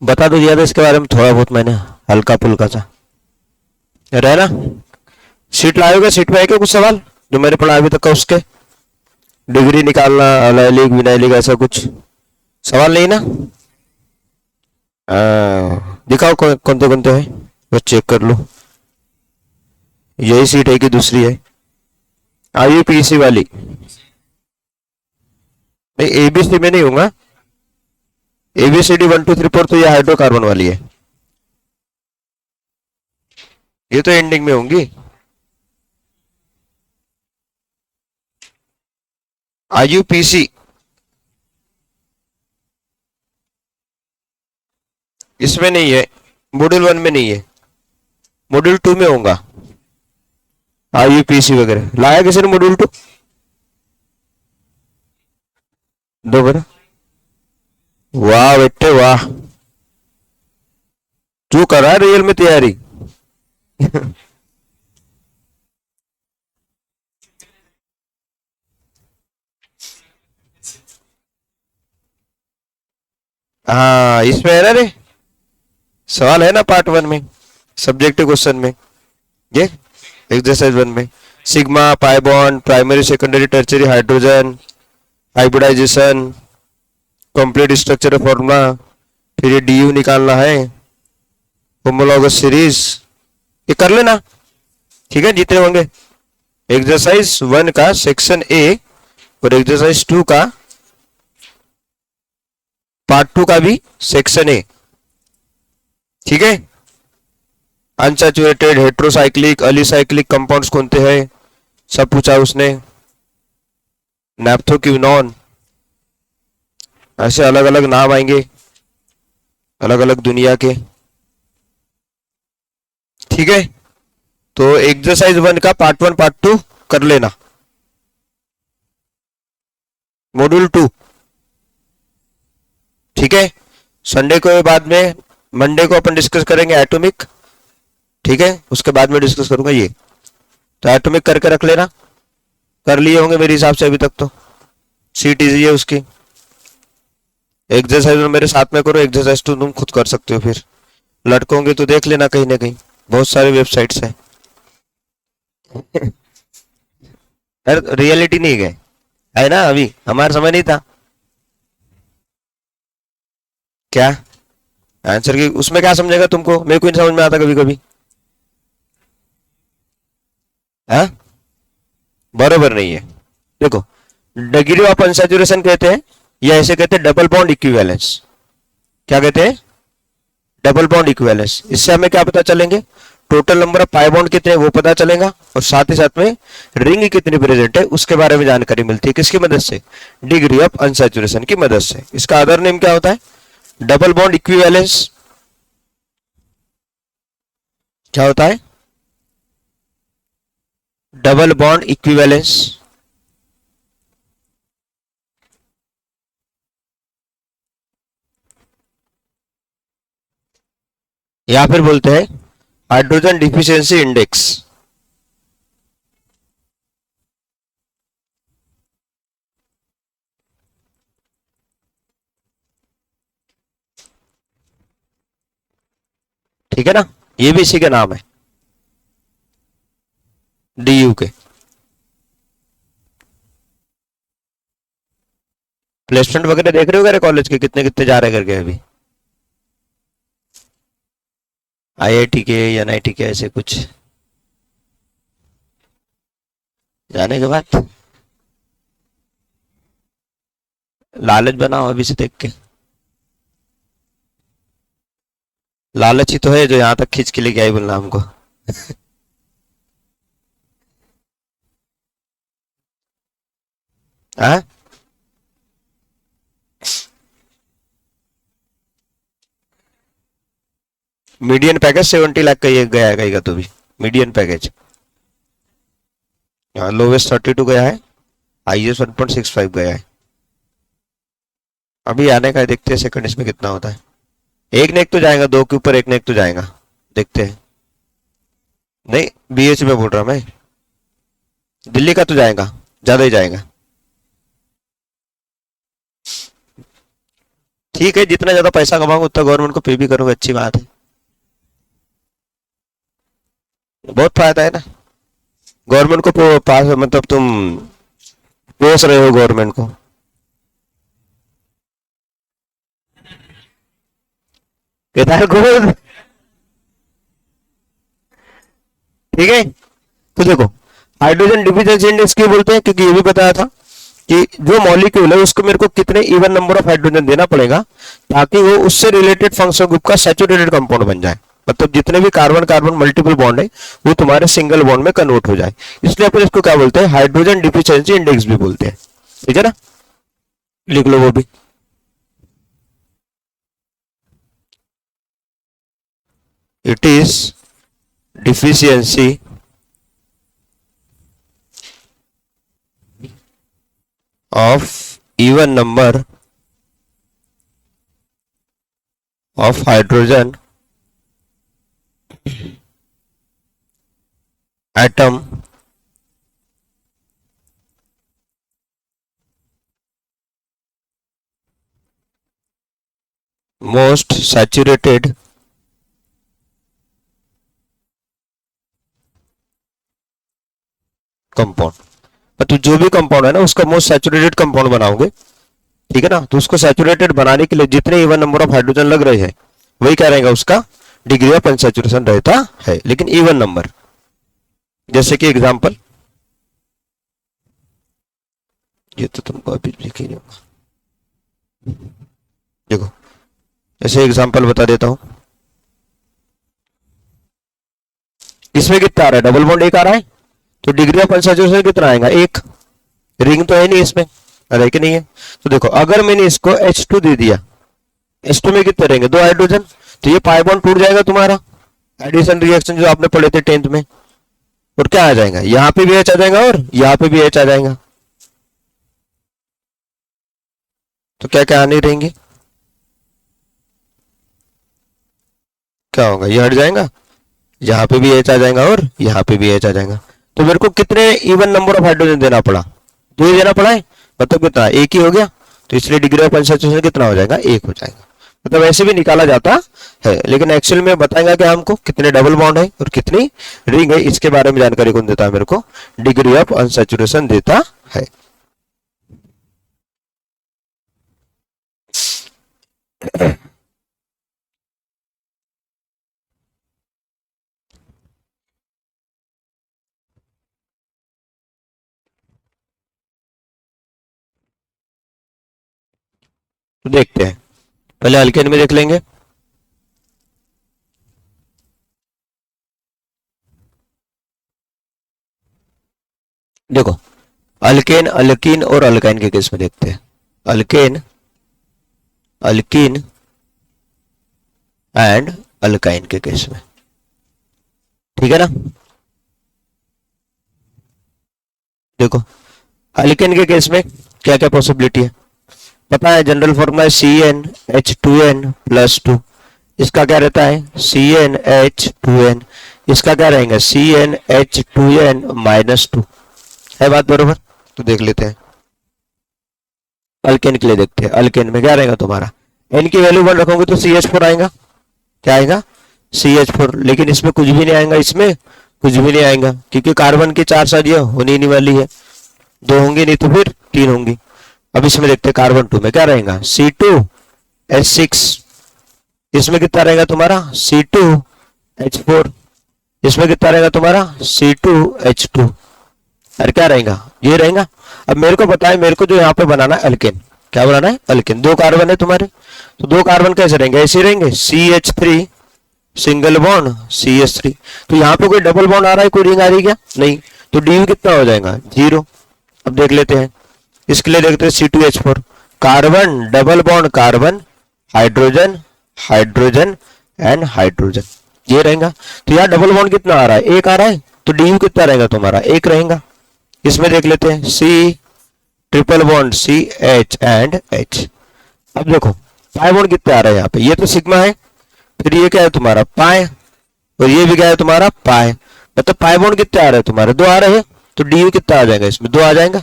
बता तो दिया था इसके बारे में थोड़ा बहुत मैंने, हल्का फुल्का सा। रहे ना। सीट लाए हो क्या? सीट में है क्या कुछ सवाल जो मैंने पढ़ा अभी तक का उसके? डिग्री निकालना, अलैलिक विनाइलिक, ऐसा कुछ सवाल नहीं ना? दिखाओ कौन से हैं, बस चेक कर लो। यही सीट है कि दूसरी है? आईयूपीएसी वाली? नहीं, एबीसी में नहीं होगा। एबीसीडी 1 2 3 4 तो ये हाइड्रोकार्बन वाली है, ये तो एंडिंग में होंगी। आईयूपीसी इसमें नहीं है, मॉड्यूल 1 में नहीं है, मॉड्यूल 2 में होगा आईयूपीसी वगैरह। लाया किसी ने मॉड्यूल 2? दो बार। वाह बेटे वाह, तू कर रहा है रियल में तैयारी? हाँ इसमें है ना रे, सवाल है ना पार्ट 1 में, सब्जेक्टिव क्वेश्चन में, ये एक्सरसाइज 1 में। Sigma pi bond, primary secondary tertiary hydrogen, hybridization, complete structure formula, फिर ये डीयू निकालना है, होमोलॉगस सीरीज, ये कर लेना। ठीक है, जितने होंगे। एक्सरसाइज 1 का सेक्शन ए और एक्सरसाइज 2 का पार्ट 2 का भी सेक्शन ए। ठीक है। अनसैचुरेटेड, हेट्रोसाइक्लिक, अलीसाइक्लिक कंपाउंड्स कौन से हैं, सब पूछा उसने। नैप्थोक्विनोन, ऐसे अलग अलग नाम आएंगे, अलग अलग दुनिया के। ठीक है, तो एक्सरसाइज 1 का पार्ट 1 पार्ट 2 कर लेना। मॉड्यूल 2, ठीक है। संडे को बाद में, मंडे को अपन डिस्कस करेंगे एटॉमिक। ठीक है, उसके बाद में डिस्कस करूंगा ये, तो एटॉमिक करके रख लेना। कर लिए होंगे मेरे हिसाब से अभी तक तो, सीट इजी है उसकी। एक्सरसाइज मेरे साथ में करो, एक्सरसाइज 2 तुम खुद कर सकते हो। फिर लटके होंगे तो देख लेना कहीं ना कहीं, बहुत सारे वेबसाइट्स हैं। अरे रियलिटी नहीं गए है ना, अभी हमारा समय नहीं था क्या आंसर की, उसमें क्या समझेगा तुमको, मेरे को नहीं समझ में आता कभी कभी। हाँ, बरोबर नहीं है। देखो, डिग्री ऑफ अनसैचुरेशन कहते हैं, या ऐसे कहते हैं डबल बॉन्ड इक्विवेलेंस। क्या कहते हैं? Double bond equivalence. इससे हमें क्या पता चलेंगे, total number of pi bond कितने हैं वो पता चलेगा, और साथ ही साथ में रिंग कितनी प्रेजेंट है उसके बारे में जानकारी मिलती है। किसकी मदद से? डिग्री ऑफ अनसैचुरेशन की मदद से। इसका अदर नेम क्या होता है? Double bond equivalence. क्या होता है? Double bond equivalence. या फिर बोलते हैं हाइड्रोजन डिफिशियंसी इंडेक्स। ठीक है ना, ये भी इसी का नाम है, डीयू के। प्लेसमेंट वगैरह देख रहे हो क्या कॉलेज के, कितने कितने जा रहे करके अभी? आईआईटी के, एनआईटी के, ऐसे कुछ जाने के बाद लालच बनाओ अभी से देख के। लालच ही तो है जो यहाँ तक खींच के लेके आई बोलना हमको। हाँ, मीडियन पैकेज 70 लाख का ये गया है कहीं का तो भी, मीडियन पैकेज। हाँ, लोवेस्ट 32 गया है, हाईएस्ट 1.65 गया है। अभी आने का है, देखते हैं सेकंड इसमें कितना होता है। एक ने एक तो जाएगा, दो के ऊपर एक ने एक तो जाएगा, देखते हैं। नहीं, बीएच में बोल रहा मैं, दिल्ली का तो जाएगा, ज्यादा ही जाएगा। ठीक है, जितना ज्यादा पैसा कमाओगे उतना गवर्नमेंट को पे भी करोगे, अच्छी बात है, बहुत फायदा है ना। गवर्नमेंट को पास मतलब तुम पोस रहे हो गवर्नमेंट को। केदार गौड़, ठीक है। तो देखो, हाइड्रोजन डिफिशिएंसी इंडेक्स क्यों बोलते हैं, क्योंकि ये भी बताया था कि जो मॉलिक्यूल है उसको मेरे को कितने इवन नंबर ऑफ हाइड्रोजन देना पड़ेगा ताकि वो उससे रिलेटेड फंक्शनल ग्रुप का सैचुरेटेड कंपाउंड बन जाए, मतलब जितने भी कार्बन कार्बन मल्टीपल बॉन्ड है वो तुम्हारे सिंगल बॉन्ड में कन्वर्ट हो जाए। इसलिए अपन इसको क्या बोलते हैं, हाइड्रोजन डिफिशिएंसी इंडेक्स भी बोलते हैं, ठीक है ना, लिख लो वो भी। It is deficiency of even number of hydrogen atom most saturated compound, मतलब जो भी कंपाउंड है ना उसका मोस्ट सैचुरेटेड कंपाउंड बनाओगे, ठीक है ना। तो उसको सैचुरेटेड बनाने के लिए जितने इवन नंबर ऑफ हाइड्रोजन लग रहे हैं वही क्या रहेगा, उसका डिग्री ऑफ अनसैचुरेशन रहता है, लेकिन इवन नंबर। जैसे कि एग्जांपल, ये तो तुमको अभी लिख ही नहीं होगा, देखो ऐसे एग्जांपल बता देता हूं। इसमें कितना आ रहा है, डबल बॉन्ड एक आ रहा है, तो डिग्री ऑफ अनसैचुरेशन कितना आएगा, एक। रिंग तो है नहीं इसमें, अरे कि नहीं है। तो देखो अगर मैंने इसको H2 दे दिया, H2 में कितने रहेंगे, दो हाइड्रोजन, तो ये पाई बॉन्ड टूट जाएगा तुम्हारा, एडिशन रिएक्शन जो आपने पढ़े थे 10th में। और क्या आ जाएगा, यहाँ पे भी H आ जाएगा और यहाँ पे भी H आ जाएगा, तो क्या क्या आने रहेंगे, क्या होगा, ये हट जाएगा, यहाँ पे भी H आ जाएगा और यहाँ पे भी H आ जाएगा। तो मेरे को कितने इवन नंबर ऑफ हाइड्रोजन देना पड़ा, दो ही देना पड़ा है, मतलब कितना, एक ही हो गया। तो इसलिए डिग्री ऑफ अनसैचुरेशन कितना हो जाएगा, एक हो जाएगा। मतलब ऐसे भी निकाला जाता है, लेकिन एक्चुअल में बताएगा कि हमको कितने डबल बॉन्ड है और कितनी रिंग है, इसके बारे में जानकारी कौन देता है, मेरे को डिग्री ऑफ अनसैचुरेशन देता है। तो देखते हैं, पहले अल्केन में देख लेंगे। देखो अल्केन, अल्कीन और अल्काइन के केस में देखते हैं। अल्केन, अल्कीन एंड अल्काइन के केस में, ठीक है ना। देखो अल्केन के केस में क्या क्या पॉसिबिलिटी है, पता है जनरल फॉर्मूला है CnH2n+2। इसका क्या रहता है, CnH2n, इसका क्या रहेगा, CnH2n-2। है बात बरोबर। तो देख लेते हैं अल्केन के लिए, देखते हैं अल्केन में क्या रहेगा तुम्हारा, n की वैल्यू 1 रखोगे तो CH4 आएगा, क्या आएगा, CH4। लेकिन इसमें कुछ भी नहीं आएगा, इसमें कुछ भी नहीं आएगा, क्योंकि कार्बन की 4 शादियां होने नहीं वाली है, 2 होंगी नहीं तो फिर 3 होंगी। अब इसमें देखते हैं कार्बन 2 में क्या रहेगा, C2H6, इसमें कितना रहेगा तुम्हारा, C2H4, इसमें कितना रहेगा तुम्हारा, C2H2, और क्या रहेगा, ये रहेगा। अब मेरे को पता है, मेरे को जो यहाँ पे बनाना है अल्केन, क्या बनाना है, अल्केन। 2 कार्बन है तुम्हारे, तो 2 कार्बन कैसे रहेंगे, ऐसे रहेंगे, CH3 सिंगल बॉन्ड CH3। तो यहाँ पे कोई डबल बॉन्ड आ रहा है, कोई रिंग आ रही है क्या, नहीं, तो डी कितना हो जाएगा, 0। अब देख लेते हैं, इसके लिए देखते हैं C2H4, carbon double bond carbon, hydrogen, hydrogen and hydrogen, ये रहेगा। तो यहाँ डबल बॉन्ड कितना आ रहा है, एक आ रहा है, तो डी कितना रहेगा तुम्हारा, एक रहेगा। इसमें देख लेते हैं C triple bond CH and H। अब देखो पाई बॉन्ड कितना आ रहा है यहाँ पे, ये तो सिग्मा है, फिर ये क्या है तुम्हारा पाई, और ये भी क्या है तुम्हारा पाई, मतलब पाई बॉन्ड कितने आ रहे हैं तुम्हारे, 2 आ रहे हैं, तो डी कितना आ जाएगा, इसमें 2 आ जाएगा।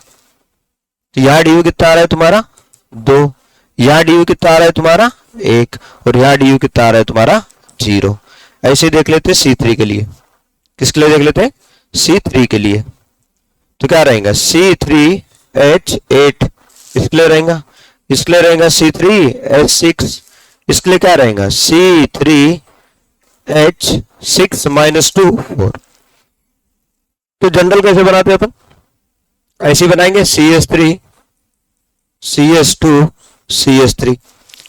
तो यहाँ डी कितना आ रहा है तुम्हारा 2, यहाँ डी यू कितना आ रहा है तुम्हारा 1, और यहाँ डी यू कितना आ रहा है तुम्हारा 0। ऐसे देख लेते हैं C3 के लिए, किसके लिए देख लेते हैं C3 के लिए। तो क्या रहेगा C3H8, इसके लिए रहेगा, इसके लिए रहेगा C3H6, इसके लिए क्या रहेगा C3H6 -2 4। तो जनरल कैसे बनाते हैं अपन, ऐसे बनाएंगे CS3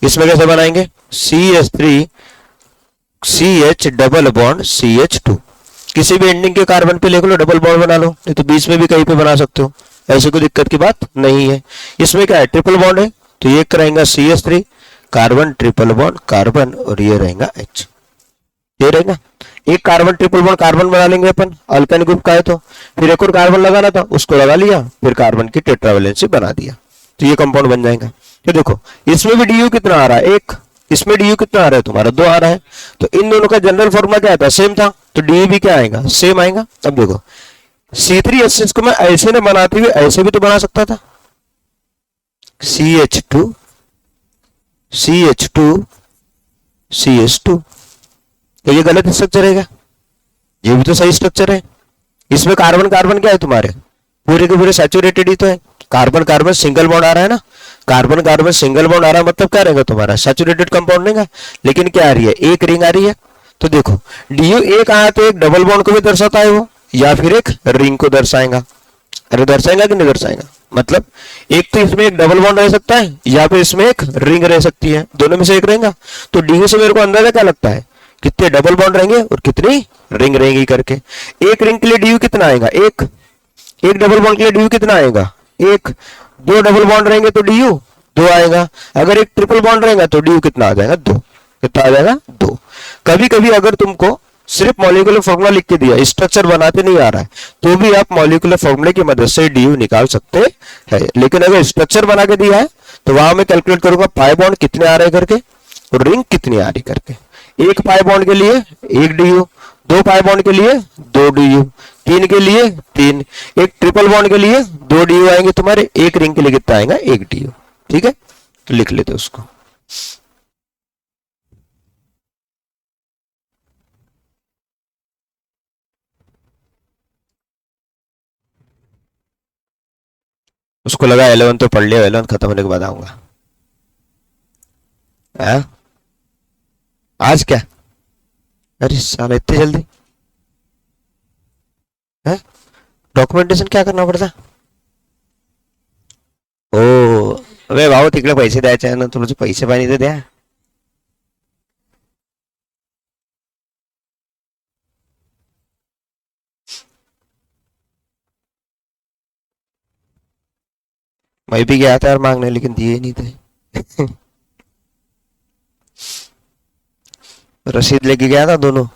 इसमें कैसे बनाएंगे CH डबल बॉन्ड CH2। किसी भी एंडिंग के कार्बन पे लिख लो, डबल बॉन्ड बना लो, नहीं तो बीच में भी कहीं पे बना सकते हो, ऐसे कोई दिक्कत की बात नहीं है। इसमें क्या है ट्रिपल बॉन्ड है, तो ये रहेगा CH3 carbon triple bond carbon, और ये रहेगा H, ये रहेगा। एक कार्बन ट्रिपल बॉन्ड कार्बन बना लेंगे अपन, अल्केन ग्रुप का है तो, फिर एक और कार्बन लगाना था उसको लगा लिया, फिर कार्बन की टेट्रावैलेंसी बना दिया, तो ये कंपाउंड बन जाएगा। तो देखो इसमें भी डी कितना आ रहा है 1, इसमें डी कितना आ रहा है तुम्हारा 2 आ रहा है, तो इन दोनों का जनरल फॉर्मूला क्या था सेम था, तो डी भी क्या आएगा सेम आएगा। अब देखो C3H6 को मैं ऐसे ने बनाते हुए ऐसे भी तो बना सकता था, CH2 CH2 CH2, तो ये गलत स्ट्रक्चर है क्या, ये भी तो सही स्ट्रक्चर है। इसमें कार्बन कार्बन क्या है तुम्हारे पूरे के पूरे सैचुरेटेड ही तो है, कार्बन कार्बन सिंगल बॉन्ड आ रहा है ना, कार्बन कार्बन सिंगल बॉन्ड आ रहा है मतलब क्या रहेगा तुम्हारा सैचुरेटेड कंपाउंड रहेगा। लेकिन क्या आ रही है एक रिंग आ रही है, तो देखो डीयू एक आया तो एक डबल बॉन्ड को भी दर्शाता है वो, या फिर एक रिंग को दर्शाएगा। अरे दर्शाएगा कि नहीं दर्शाएगा, मतलब एक तो इसमें एक डबल बॉन्ड रह सकता है, या फिर इसमें एक रिंग रह सकती है, दोनों में से एक रहेगा। तो डीयू से मेरे को अंदाजा क्या लगता है कितने डबल बॉन्ड रहेंगे और कितनी रिंग रहेगी करके। एक रिंग के लिए डीयू कितना आएगा एक, एक डबल बॉन्ड के लिए डीयू कितना आएगा एक, दो डबल बॉन्ड रहेंगे तो डीयू 2 आएगा, अगर एक ट्रिपल बॉन्ड रहेगा तो डीयू कितना आ जाएगा 2, कितना आ जाएगा 2। कभी कभी अगर तुमको सिर्फ मॉलिक्यूलर फॉर्मूला लिख के दिया, स्ट्रक्चर बनाते नहीं आ रहा है, तो भी आप मॉलिक्यूलर फॉर्मूले की मदद से डीयू निकाल सकते हैं। लेकिन अगर स्ट्रक्चर बना के दिया है तो वहां मैं कैलकुलेट करूंगा पाई बॉन्ड कितने आ रहे करके और रिंग कितनी आ रही करके। एक पाई बॉन्ड के लिए एक डीयू, दो पाई बॉन्ड के लिए दो डीयू, तीन के लिए तीन, एक ट्रिपल बॉन्ड के लिए दो डीयू आएंगे तुम्हारे, एक रिंग के लिए कितना आएगा एक डीयू। ठीक है तो लिख लेते उसको। उसको लगा 11 तो पढ़ लिया, 11 खत्म होने के बाद आऊंगा। हाँ? आज क्या, अरे साला इतनी जल्दी है, डॉक्युमेंटेशन क्या करना पड़ता। ओ अबे भाऊ तिकडे पैसे द्यायचे आहे ना, तुला पैसे पाणी तर द्या। मैं भी गया था यार मांगने, लेकिन दिए नहीं थे। रसीद लेके गया था दोनों।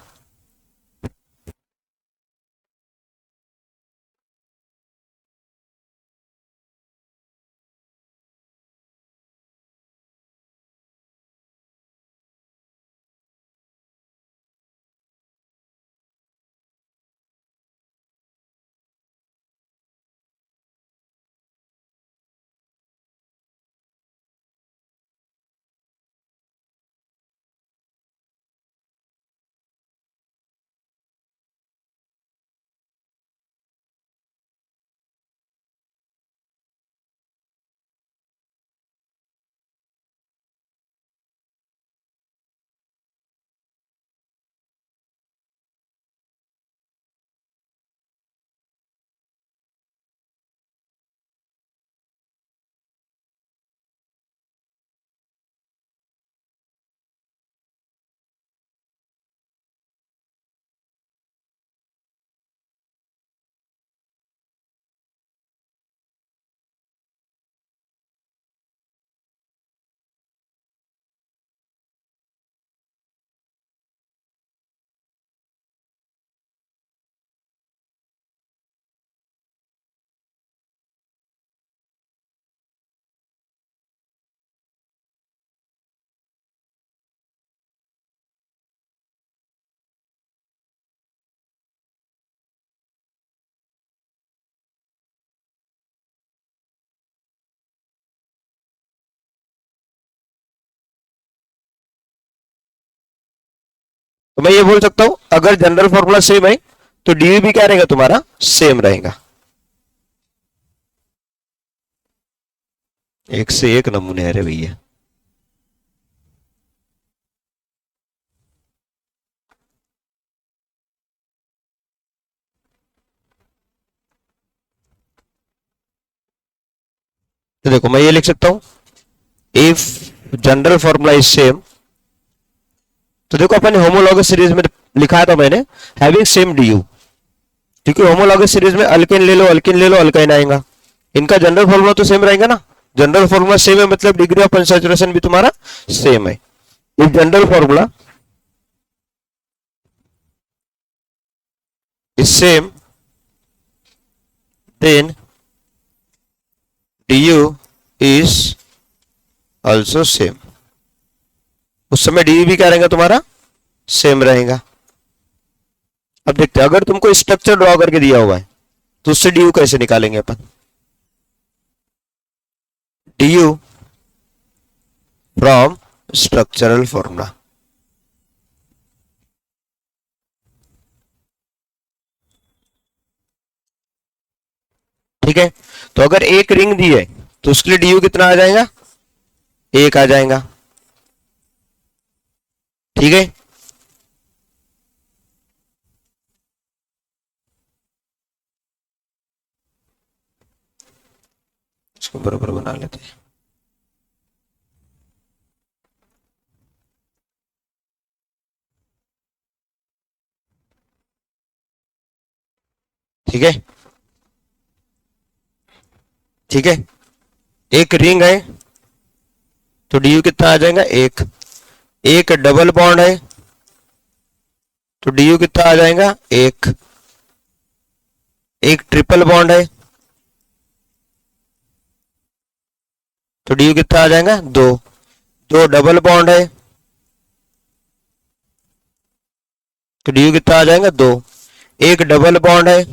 तो मैं ये बोल सकता हूं अगर जनरल फॉर्मूला सेम है तो डी भी क्या रहेगा तुम्हारा सेम रहेगा। एक से एक नमूने है रे भैया। तो देखो मैं ये लिख सकता हूं if general formula is same, तो देखो अपन होमोलॉगस सीरीज में लिखा था मैंने हैविंग सेम डी यू, क्योंकि होमोलॉगस सीरीज में अल्केन ले लो अल्केन ले लो अल्काइन आएगा, इनका जनरल फॉर्मूला तो सेम रहेगा ना। जनरल फॉर्मूला सेम है मतलब डिग्री ऑफ अनसैचुरेशन भी तुम्हारा सेम है। If general formula is same then du is also same, उस समय du भी क्या रहेगा तुम्हारा सेम रहेगा। अब देखते हैं अगर तुमको स्ट्रक्चर ड्रॉ करके दिया हुआ है तो उससे du कैसे निकालेंगे अपन। du फ्रॉम स्ट्रक्चरल फॉर्मूला, ठीक है। तो अगर एक रिंग दी है तो उसके लिए du कितना आ जाएगा, एक आ जाएगा, ठीक है। इसको बराबर बना लेते हैं। ठीक है, ठीक है। एक रिंग है तो डी कितना आ जाएगा एक, एक डबल बॉन्ड है तो डी कितना आ जाएगा एक, एक ट्रिपल बॉन्ड है तो डी कितना आ जाएगा दो, दो डबल बॉन्ड है तो डी कितना आ जाएगा दो, एक डबल बॉन्ड है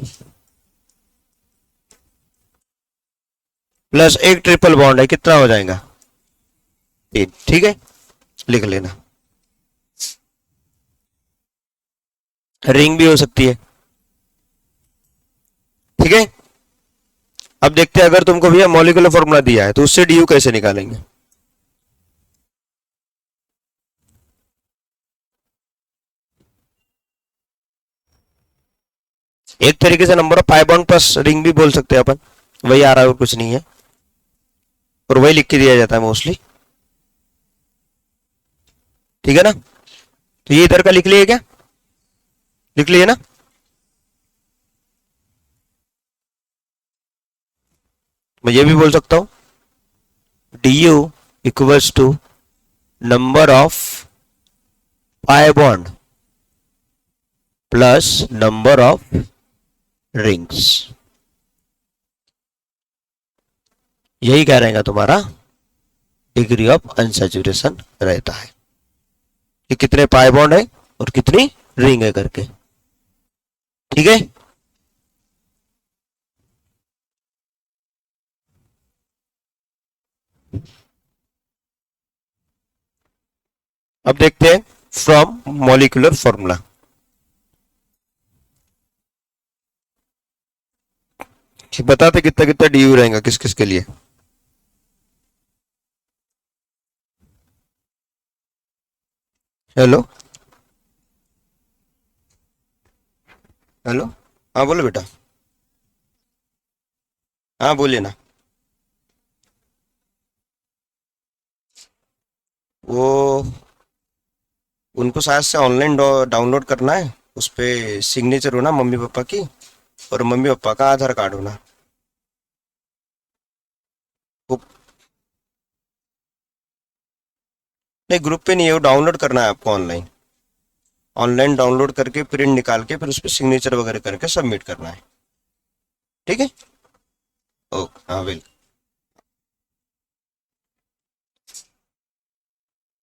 प्लस एक ट्रिपल बॉन्ड है कितना हो जाएगा तीन, ठीक है। लिख लेना, रिंग भी हो सकती है, ठीक है। अब देखते हैं अगर तुमको भैया मॉलिक्यूलर फॉर्मूला दिया है तो उससे डी कैसे निकालेंगे। एक तरीके से number of pi bond plus ring भी बोल सकते हैं अपन, वही आ रहा है और कुछ नहीं है, और वही लिख के दिया जाता है मोस्टली, ठीक है ना। तो ये इधर का लिख लिए क्या, लिख लिए ना। मैं ये भी बोल सकता हूं D U equals to number of pi bond plus number of rings, यही क्या रहेगा तुम्हारा डिग्री ऑफ अनसैचुरेशन रहता है कि कितने पाई बॉन्ड है और कितनी रिंग है करके, ठीक है। अब देखते हैं फ्रॉम मॉलिक्यूलर फॉर्मूला, बताते कितना कितना डी यू रहेगा किस किस के लिए। हेलो हेलो, हाँ बोलो बेटा, हाँ बोलिए ना। वो उनको शायद से ऑनलाइन डाउनलोड करना है, उस पे सिग्नेचर होना मम्मी पापा की और मम्मी पापा का आधार कार्ड होना। वो नहीं ग्रुप पे नहीं है, वो डाउनलोड करना है आपको ऑनलाइन, ऑनलाइन डाउनलोड करके प्रिंट निकाल के फिर उस पर सिग्नेचर वगैरह करके सबमिट करना है, ठीक है। ओके, हाँ वेलकम,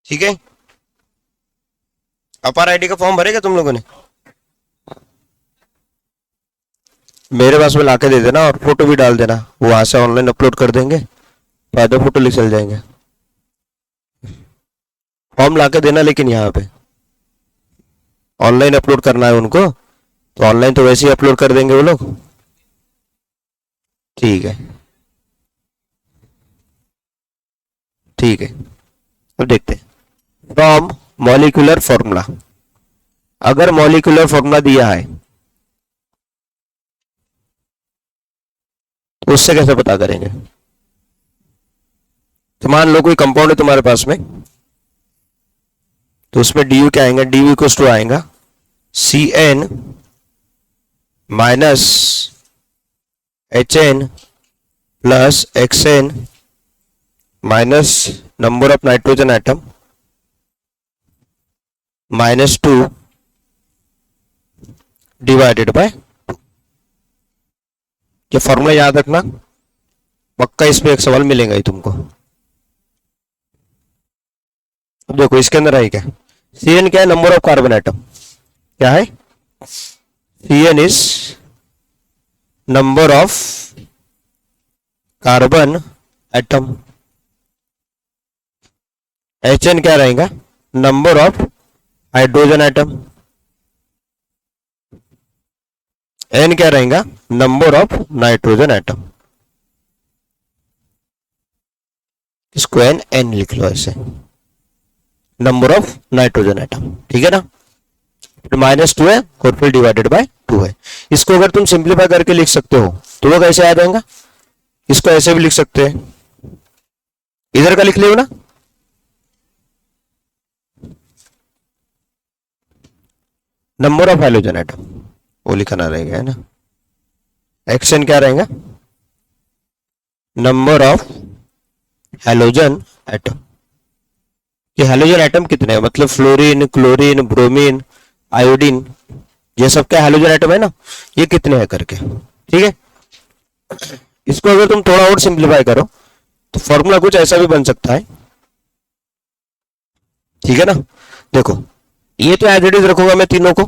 ठीक है। अपार आईडी का फॉर्म भरेगा तुम लोगों ने, मेरे पास में लाके दे देना और फोटो भी डाल देना, वहां से ऑनलाइन अपलोड कर देंगे, फायदा फोटो लिख चल जाएंगे। फॉर्म लाके देना लेकिन यहाँ पे ऑनलाइन अपलोड करना है उनको, तो ऑनलाइन तो वैसे ही अपलोड कर देंगे वो लोग। ठीक है, ठीक है। अब देखते हैं फ्रॉम मॉलिक्यूलर फॉर्मूला। अगर मॉलिक्यूलर फॉर्मूला दिया है तो उससे कैसे पता करेंगे? तो मान लो कोई कंपाउंड है तुम्हारे पास में, तो उसमें डी यू क्या आएगा? डी यू इक्वल्स टू आएगा C N minus H N plus X N minus number of nitrogen atom -2 divided by. ये फॉर्मूला याद रखना, पक्का इस पे एक सवाल मिलेगा ही तुमको। अब देखो इसके अंदर है क्या? सी एन क्या है? Number of carbon atom. क्या है? C N is number of carbon atom. H N क्या रहेगा? Number of hydrogen atom. N क्या रहेगा? Number of nitrogen atom. इसको एन एन लिख लो ऐसे, नंबर ऑफ नाइट्रोजन एटम। ठीक है ना? -2 है और फिर डिवाइडेड बाय 2 है। इसको अगर तुम सिंप्लीफाई करके लिख सकते हो तो वो कैसे आ जाएगा? इसको ऐसे भी लिख सकते हैं, इधर का लिख लियो ना, नंबर ऑफ हाइड्रोजन एटम वो लिखना रहेगा, है ना। एक्शन क्या रहेगा? Number of halogen atom. ये हैलोजन एटम कितने हैं, मतलब फ्लोरीन, क्लोरीन, ब्रोमीन, आयोडीन, ये सब क्या हैलोजन एटम है ना, ये कितने हैं करके। ठीक है, इसको अगर तुम थोड़ा और सिंप्लीफाई करो तो फॉर्मूला कुछ ऐसा भी बन सकता है। ठीक है ना? देखो ये तो एज इट इज रखूंगा मैं, तीनों को,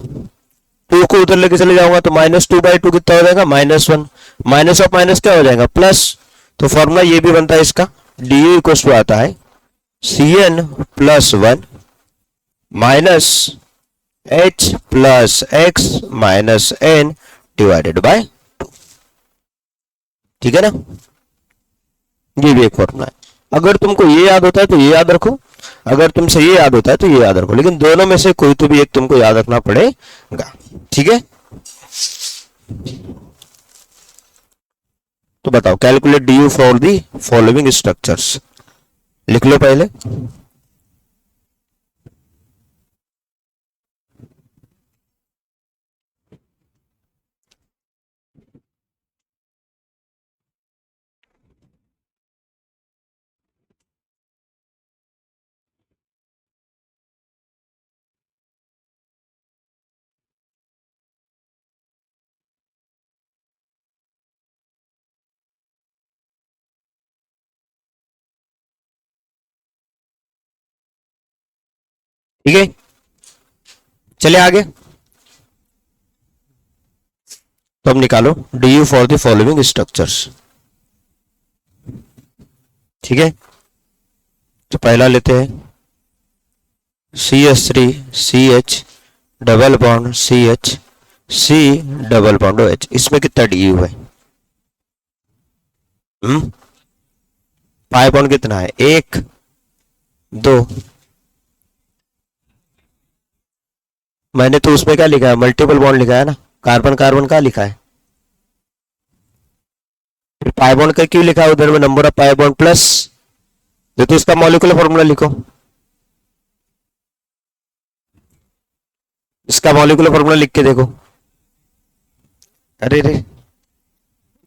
टू को उधर लेके चले जाऊंगा तो -2/2 कितना हो जाएगा? -1। माइनस ऑफ माइनस क्या हो जाएगा? प्लस। तो फॉर्मूला ये भी बनता है इसका, डी यू इक्वल टू आता है Cn plus 1 minus H plus X minus N divided by 2। ठीक है ना? ये भी एक फॉर्मूला है। अगर तुमको ये याद होता है तो ये याद रखो, अगर तुमसे ये याद होता है तो ये याद रखो, लेकिन दोनों में से कोई तो भी एक तुमको याद रखना पड़ेगा। ठीक है? तो बताओ, calculate D you for the following structures. लिख लो पहले। ठीक है, चले आगे। तो अब निकालो D you for the following structures. ठीक है, तो पहला लेते हैं CH3CH double bond CH C double bond OH। इसमें कितना डी यू है? पाई बॉन्ड कितना है? 1 2। मैंने तो उसमें क्या लिखा है? मल्टीपल बॉन्ड लिखा है ना, कार्बन कार्बन का लिखा है। फिर पाई बॉन्ड का क्यों लिखा है उधर में? Number of pi bond plus. तो इसका मॉलिक्यूलर फॉर्मूला लिखो, इसका मॉलिक्यूलर फॉर्मूला लिख के देखो। अरे रे,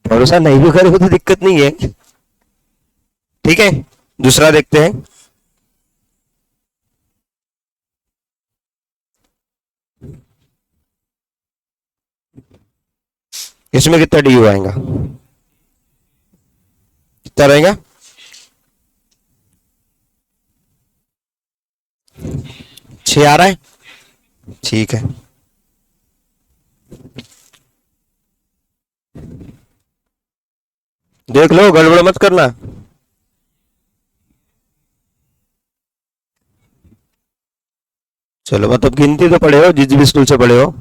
भरोसा नहीं भी करोगे तो दिक्कत नहीं है। ठीक है, दूसरा देखते हैं। इसमें कितना डी यू आएगा? कितना रहेगा? 6 आ रहा है। ठीक है, देख लो, गड़बड़ मत करना। चलो, मतलब गिनती तो पढ़े हो, जिस भी स्कूल से पढ़े हो।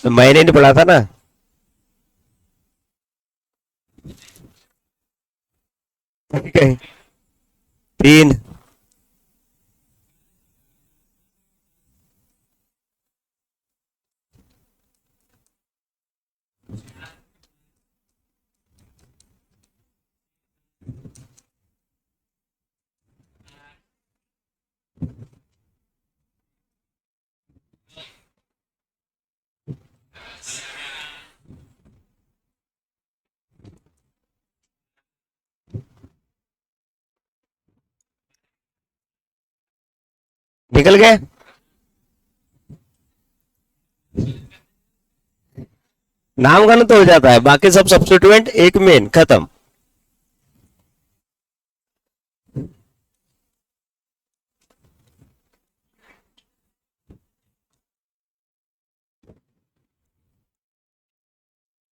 तो मैंने नहीं पढ़ा था ना। ठीक है, 3। निकल गए। नाम गलत हो जाता है, बाकी सब सब्स्टिट्यूएंट, एक मेन, खत्म।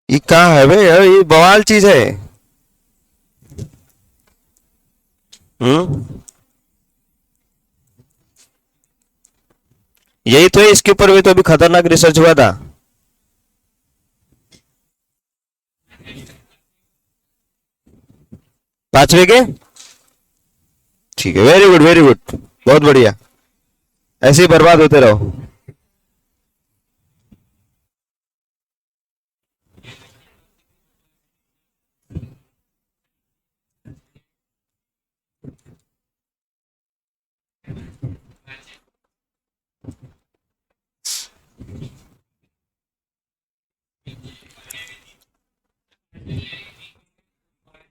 ये कहाँ है भाई, ये बवाल चीज है। हम्म। यही तो है, इसके ऊपर भी तो अभी खतरनाक रिसर्च हुआ था। पांचवे के। ठीक है, वेरी गुड वेरी गुड, बहुत बढ़िया। ऐसे ही बर्बाद होते रहो।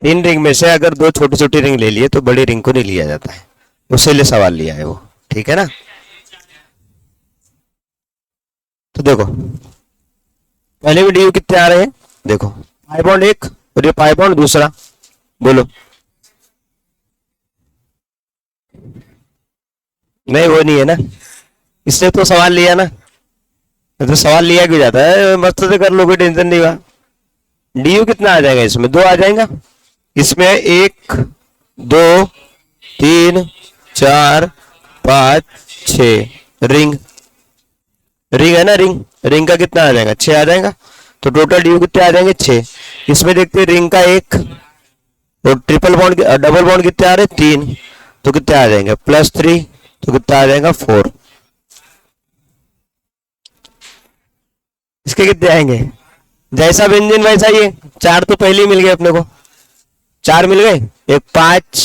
तीन रिंग में से अगर दो छोटी छोटी रिंग ले लिए तो बड़ी रिंग को नहीं लिया जाता है, उसी लिए सवाल लिया है वो। ठीक है ना। तो देखो, पहले भी डी कितने आ रहे हैं, देखो, पाई बॉन्ड एक और ये पाई बॉन्ड दूसरा। बोलो। नहीं, वो नहीं है ना, इसने तो सवाल लिया ना। तो सवाल लिया क्यों जाता है, मस्त से कर लो, कोई टेंशन नहीं हुआ। डी कितना आ जाएगा, इसमें दो आ जाएगा। इसमें एक, दो, तीन, चार, पांच, छ, रिंग। रिंग है ना, रिंग, रिंग का कितना आ जाएगा, 6 आ जाएगा। तो टोटल ड्यू कितने आ जाएंगे, 6। इसमें देखते हैं रिंग का एक, और ट्रिपल बॉन्ड, डबल बॉन्ड कितने आ रहे हैं, 3। तो कितने आ जाएंगे, +3, तो कितना आ जाएगा, 4। इसके कितने आएंगे, जैसा व्यंजन वैसा ये 4 तो पहले ही मिल गए अपने को। 4 मिल गए, एक 5,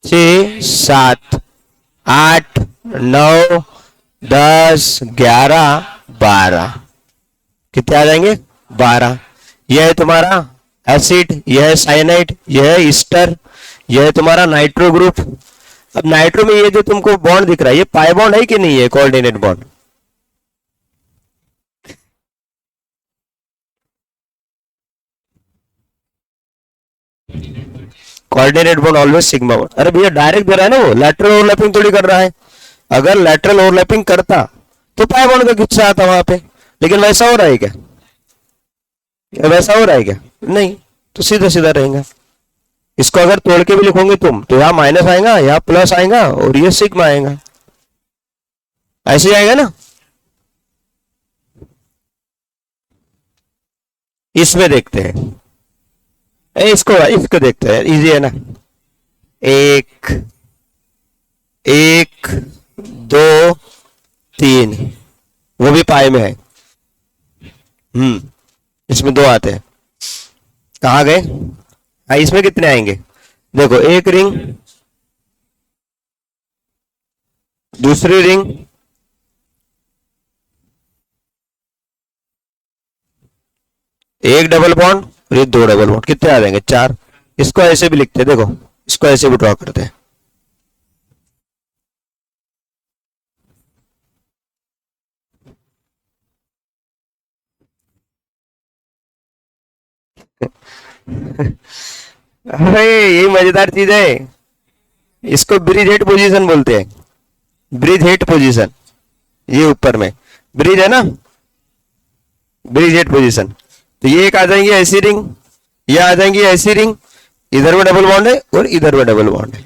6, 7, 8, 9, 10, 11, 12, कितने आ जाएंगे, 12। यह है तुम्हारा एसिड, यह है साइनाइड, यह है ईस्टर, यह है तुम्हारा नाइट्रो ग्रुप। अब नाइट्रो में ये जो तुमको बॉन्ड दिख रहा है, ये पाई बॉन्ड है कि नहीं है, coordinate bond. Coordinate bond always sigma bond. अरे भैया डायरेक्ट दे रहा है ना, वो लैटरल ओवरलैपिंग थोड़ी कर रहा है। अगर लैटरल ओवरलैपिंग करता तो पाई बॉन्ड का खिंचा आता वहां पे, लेकिन वैसा हो रहा है क्या, वैसा हो रहा है क्या, नहीं। तो सीधा सीधा रहेगा। इसको अगर तोड़ के भी लिखोगे तुम तो यहाँ माइनस आएगा, यहाँ प्लस आएगा, और ये सिग्मा आएगा, ऐसे आएगा ना। इसमें देखते हैं, इसको इसको देखते हैं, इजी है ना। एक, एक, दो, तीन, वो भी पाए में है। इसमें दो आते हैं, कहाँ गए। हाँ, इसमें कितने आएंगे, देखो, एक रिंग, दूसरी रिंग, एक डबल बॉन्ड, और ये दो डबल बॉन्ड, कितने आ जाएंगे, 4। इसको ऐसे भी लिखते हैं, देखो, इसको ऐसे भी ड्रॉ करते हैं। अरे यही मजेदार चीज है, इसको ब्रिज हेड पोजीशन बोलते हैं, ब्रिज हेड पोजीशन। ये ऊपर में ब्रिज है ना, ब्रिज हेड पोजीशन। तो ये एक आ जाएंगे ऐसी रिंग, ये आ जाएंगी ऐसी रिंग, इधर में डबल बॉन्ड है और इधर में डबल बॉन्ड है।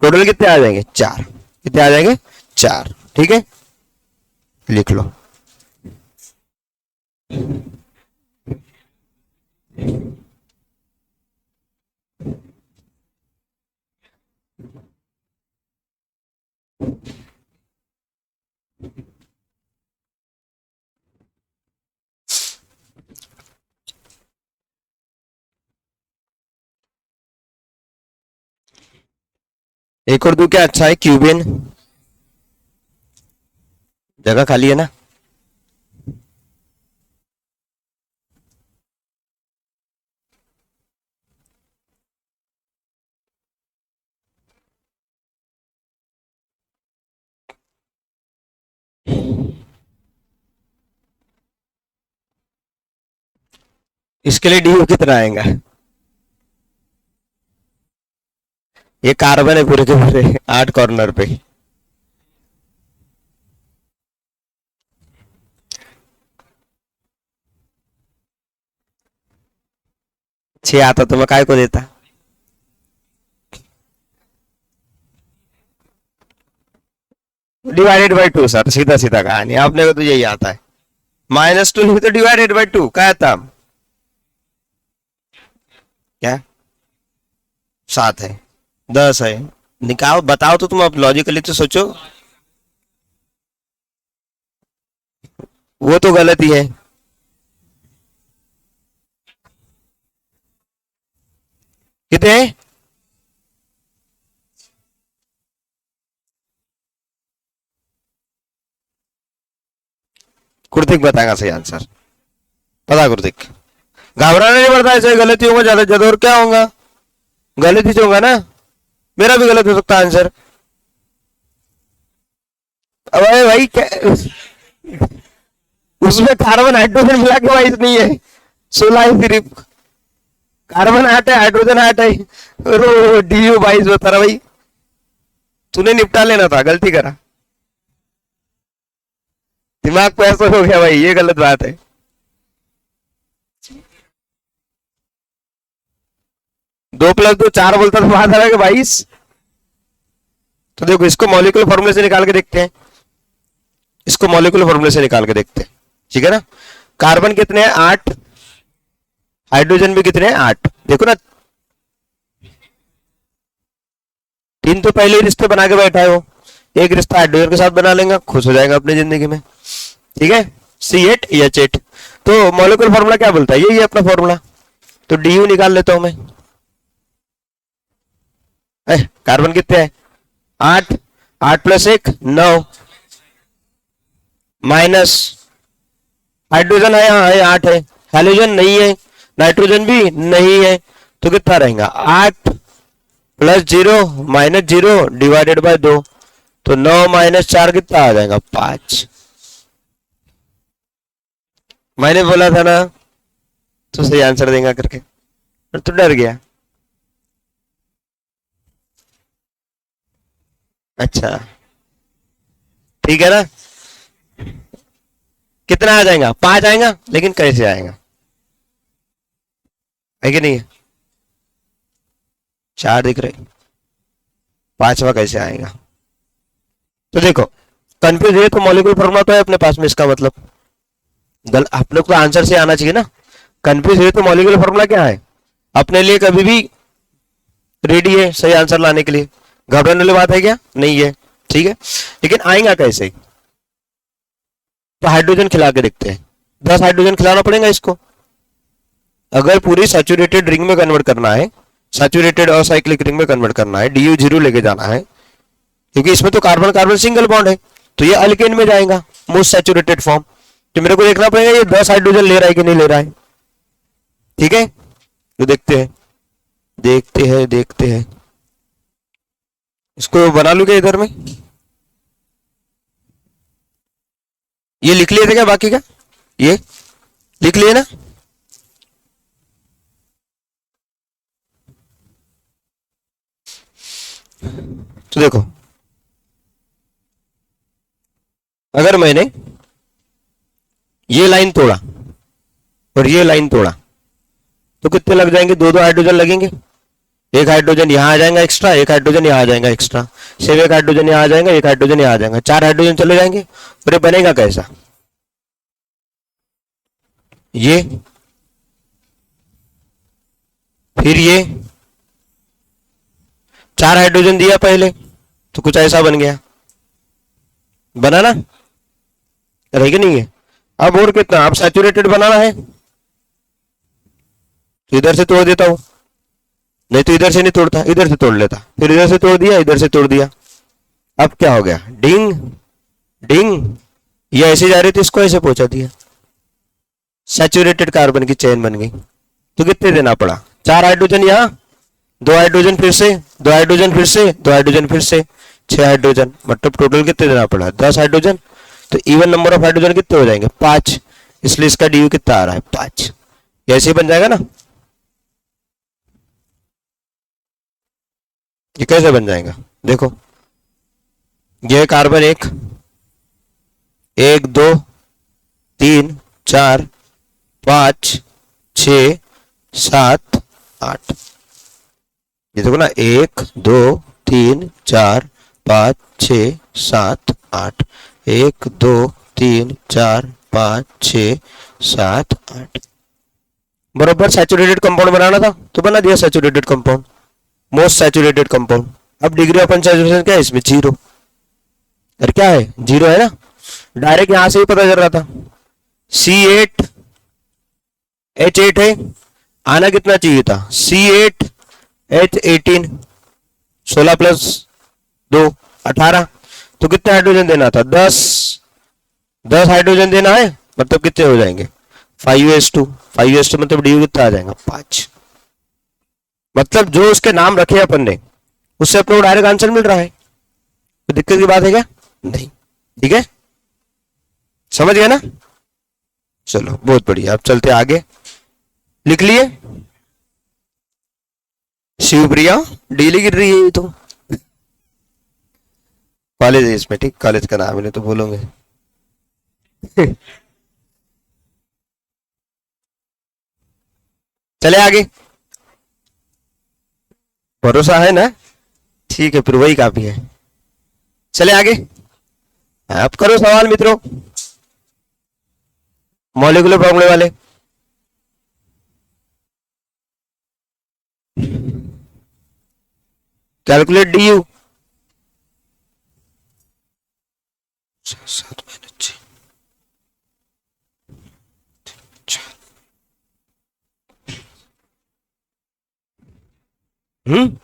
टोटल कितने आ जाएंगे? 4। कितने आ जाएंगे? 4। ठीक है, लिख लो। एक और दो क्या अच्छा है? क्यूबिन, जगह खाली है ना? इसके लिए डी कितना आएगा? ये कार्बन है पूरे के पूरे 8 कॉर्नर पे। 6 आता तो मैं काय को देता? डिवाइडेड बाई 2 सर, सीधा सीधा कहानी, आपने को तो यही आता है। -2 नहीं तो डिवाइडेड बाई 2 क्या था? क्या 7 है? 10 है? निकाल बताओ तो, तुम अब लॉजिकली तो सोचो। वो तो गलत ही है। कितने? कुर्तिक बताएगा सही आंसर। पता कुर्तिक, घबराना नहीं पड़ता, ऐसे गलती होगा ज्यादा ज्यादा, और क्या होगा? गलत ही तो होगा ना, मेरा भी गलत हो सकता है आंसर। अबे भाई क्या, उसमें कार्बन हाइड्रोजन मिला के 22 नहीं है, 16 है सिर्फ। कार्बन 8 है, हाइड्रोजन 8 है, और डीयू 22 बता रहा भाई। तूने निपटा लेना था, गलती करा, दिमाग पे ऐसा हो गया भाई, ये गलत बात है। दो प्लस दो 4 बोलता तो बात आ रहा है 22। तो देखो इसको मॉलिक्यूलर फॉर्मूले से निकाल के देखते हैं, इसको मॉलिक्यूलर फॉर्मूले से निकाल के देखते हैं, ठीक है ना। कार्बन कितने हैं? 8। हाइड्रोजन भी कितने हैं? 8। देखो ना, 3 तो पहले ही रिश्ते बना के बैठा है वो, एक रिश्ता हाइड्रोजन के साथ बना लेंगे, खुश हो जाएगा अपनी जिंदगी में। ठीक है, C8H8। तो मॉलिक्यूलर फॉर्मूला क्या बोलता है? यही है अपना फॉर्मूला। तो डी निकाल लेता हूं मैं। कार्बन कितने हैं? 8। 8 प्लस 1 9, माइनस हाइड्रोजन है, हाँ है 8 है, हाइड्रोजन नहीं है, नाइट्रोजन भी नहीं है, तो कितना रहेगा? 8 प्लस 0 माइनस 0 डिवाइडेड बाय 2, तो 9 माइनस 4 कितना आ जाएगा? 5। मैंने बोला था ना, तो सही आंसर देगा करके, और तो डर गया। अच्छा ठीक है ना, कितना आ जाएगा? 5 आएगा, लेकिन कैसे आएगा? है कि नहीं? 4 दिख रहे, 5वां कैसे आएगा? तो देखो, कंफ्यूज है तो मॉलिक्यूलर फॉर्मूला तो है अपने पास में, इसका मतलब आप लोग को आंसर से आना चाहिए ना। कंफ्यूज है तो मॉलिक्यूलर फॉर्मूला क्या है अपने लिए, कभी भी रेडी है सही आंसर लाने के लिए। घबराने वाली बात है क्या? नहीं है, ठीक है। लेकिन आएगा कैसे? तो हाइड्रोजन खिला के देखते हैं। 10 हाइड्रोजन खिलाना पड़ेगा इसको, अगर पूरी सैचुरेटेड रिंग में कन्वर्ट करना है, सैचुरेटेड और साइक्लिक रिंग में कन्वर्ट करना है, DU 0 लेके जाना है, क्योंकि इसमें तो कार्बन कार्बन सिंगल बॉन्ड है, तो ये अल्केन में जाएगा, मोस्ट सैचुरेटेड फॉर्म। तो मेरे को देखना पड़ेगा ये 10 हाइड्रोजन ले रहा है कि नहीं ले रहा है। ठीक है, तो देखते हैं देखते हैं देखते हैं। इसको बना लूं क्या इधर में? ये लिख लिए थे क्या बाकी का? ये लिख लिए ना? तो देखो, अगर मैंने ये लाइन तोड़ा और ये लाइन तोड़ा, तो कितने लग जाएंगे? 2 2 हाइड्रोजन लगेंगे, एक हाइड्रोजन यहाँ आ जाएगा एक्स्ट्रा, एक हाइड्रोजन यहाँ आ जाएगा एक्स्ट्रा, सिर्फ एक हाइड्रोजन यहाँ आ जाएगा, एक हाइड्रोजन यहाँ आ जाएगा, 4 हाइड्रोजन चले जाएंगे। और ये बनेगा कैसा? ये, फिर ये 4 हाइड्रोजन दिया पहले, तो कुछ ऐसा बन गया, बना ना, रहेगा नहीं है। अब और कितना, अब सैचुरेटेड बनाना है, तो इधर से तोड़ देता हूं, नहीं तो इधर से नहीं तोड़ता, इधर से तोड़ लेता, फिर इधर से तोड़ दिया, इधर से तोड़ दिया। अब क्या हो गया, डिंग डिंग, ये ऐसे जा रही थी, इसको ऐसे पहुंचा दिया, सैचुरेटेड कार्बन की चेन बन गई। तो कितने देना पड़ा, 4 हाइड्रोजन यहाँ, 2 हाइड्रोजन फिर से, 2 हाइड्रोजन फिर से, 2 हाइड्रोजन फिर से, 6 हाइड्रोजन, मतलब टोटल कितने देना पड़ा, 10 हाइड्रोजन। तो इवन नंबर ऑफ हाइड्रोजन कितने हो जाएंगे, 5, इसलिए इसका डी कितना आ रहा है, 5। ऐसे ही बन जाएगा ना, ये कैसे बन जाएगा देखो, ये कार्बन एक, 1 2 3 4 5 6 7 8, ये देखो ना, 1 2 3 4 5 6 7 8, 1 2 3 4 5 6 7 8, बराबर सैचुरेटेड कंपाउंड बनाना था तो बना दिया saturated compound, most saturated compound. अब डिग्री ऑफ अनसैचुरेशन क्या है इसमें, 0। और क्या है, 0 है ना, डायरेक्ट यहां से ही पता चल रहा था, C8 H8 है, आना कितना चाहिए था, C8 H18, 16 प्लस 2 18, तो कितने हाइड्रोजन देना था, 10 हाइड्रोजन देना है, मतलब कितने हो जाएंगे, 5s2, 5s2 मतलब डी कितना आ जाएगा, 5। मतलब जो उसके नाम रखे अपन ने उससे अपने को डायरेक्ट आंसर मिल रहा है, तो दिक्कत की बात है क्या, नहीं, ठीक है, समझ गया ना। चलो बहुत बढ़िया, अब चलते आगे, लिख लिए, शिवप्रिया डेली गिर रही है, तो कॉलेज है इसमें, ठीक, कॉलेज का नाम है तो बोलोगे। चले आगे, भरोसा है ना, ठीक है, फिर वही काफी है, चले आगे। आप करो सवाल मित्रों, मॉलिक्यूलर फॉर्मूले वाले। कैलकुलेट डी यू, 7 -6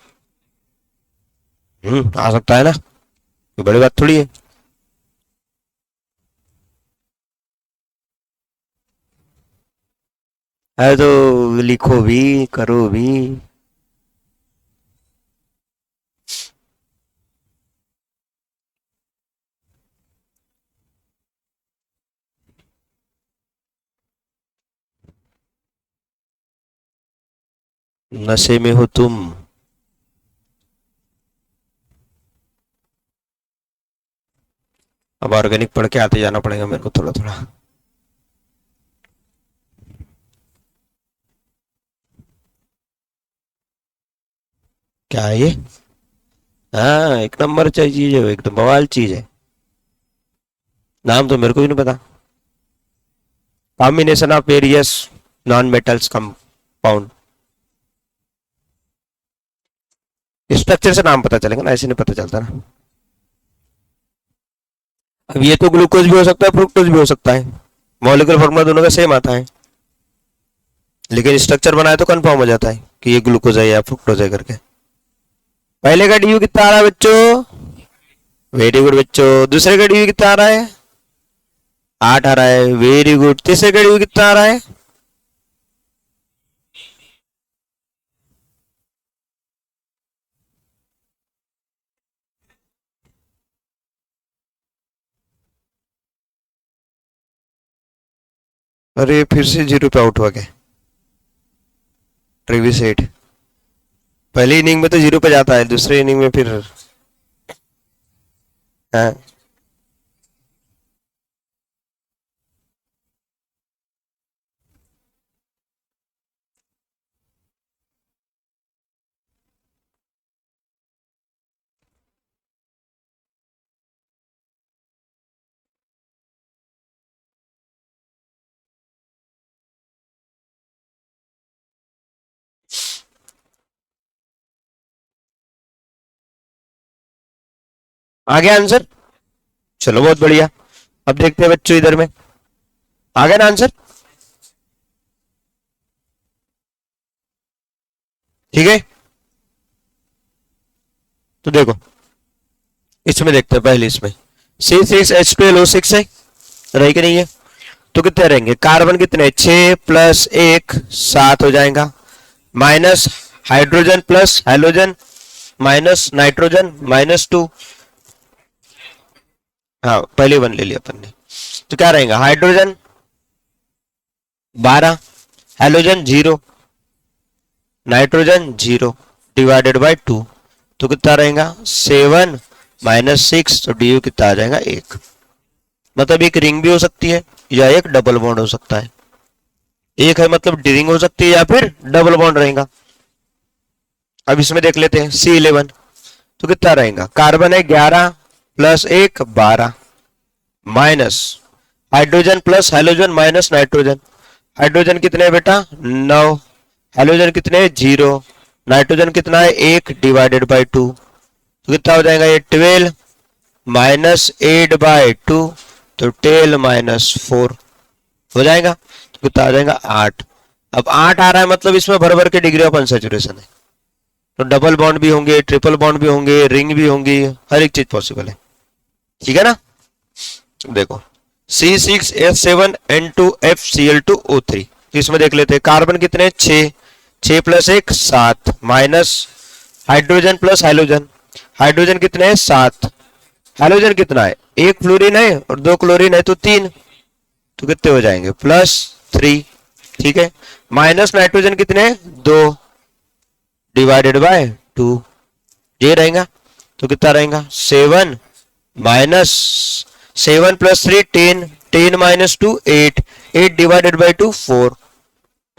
आ सकता है ना, ये बड़ी बात थोड़ी है। अरे तो लिखो भी, करो भी, नशे में हो तुम। अब ऑर्गेनिक पढ़ के आते जाना पड़ेगा मेरे को थोड़ा थोड़ा। क्या है ये, हाँ एक नंबर चीज है, एकदम बवाल चीज है, नाम तो मेरे को भी नहीं पता, combination of various non metals compound, structure से नाम पता चलेगा ना, ऐसे नहीं पता चलता ना। अब ये तो ग्लूकोज भी हो सकता है, फ्रुक्टोज भी हो सकता है, मॉलिक्यूलर फॉर्मूला दोनों का सेम आता है, लेकिन स्ट्रक्चर बनाए तो कंफर्म हो जाता है कि ये ग्लूकोज है या फ्रुक्टोज है करके। पहले का डी कितना आ रहा है बच्चों, वेरी गुड बच्चों। दूसरे का डी कितना आ रहा है, 8 आ रहा है, वेरी गुड। तीसरे का डी कितना आ रहा है, अरे फिर से 0 पे आउट हुआ क्या, ट्रेविस हेड, पहली इनिंग में तो 0 पे जाता है, दूसरे इनिंग में फिर, हाँ आ गया आंसर? चलो बहुत बढ़िया। अब देखते हैं बच्चों इधर में, आ गया ना आंसर? ठीक है, तो देखो इसमें देखते हैं, पहले इसमें C6H12O6 है, रही कि नहीं है? तो कितने रहेंगे कार्बन, कितने 6 प्लस 1 7 हो जाएगा, minus hydrogen plus hydrogen minus nitrogen -2। हाँ पहले वन ले लिया अपन ने, तो क्या रहेगा hydrogen 12, hydrogen 0, nitrogen 0 divided by 2, तो कितना रहेगा 7 -6, तो डी कितना आ जाएगा 1। मतलब एक रिंग भी हो सकती है या एक डबल बॉन्ड हो सकता है। एक है मतलब रिंग हो सकती है या फिर डबल बॉन्ड रहेगा। अब इसमें देख लेते हैं C11, तो कितना रहेगा कार्बन है 11 plus 1 12, minus hydrogen plus hydrogen minus nitrogen, hydrogen कितने है बेटा 9, हाइड्रोजन कितने 0, नाइट्रोजन कितना है 1 डिवाइडेड बाई 2, तो कितना हो जाएगा ये 12 -8/2, तो 12 -4 हो जाएगा, तो कितना आ जाएगा 8। अब 8 आ रहा है मतलब इसमें भर भर के डिग्री ऑफ अनसैचुरेशन है, तो डबल बॉन्ड भी होंगे, ट्रिपल बॉन्ड भी होंगे, रिंग भी होंगी, हर एक चीज पॉसिबल है। ठीक है ना? देखो C6H7N2FCl2O3, तो इसमें देख लेते हैं कार्बन कितने 6, 6 plus 1 7, minus hydrogen plus hydrogen, hydrogen कितने हैं 7, हाइड्रोजन कितना है 1 फ्लोरीन है और 2 क्लोरीन है, तो 3, तो कितने हो जाएंगे +3। ठीक है, माइनस नाइट्रोजन कितने हैं 2 डिवाइडेड बाय 2, ये रहेगा, तो कितना रहेगा 7 माइनस 7 + 3 10, 10 - 2 8, 8 डिवाइडेड बाय 2 4,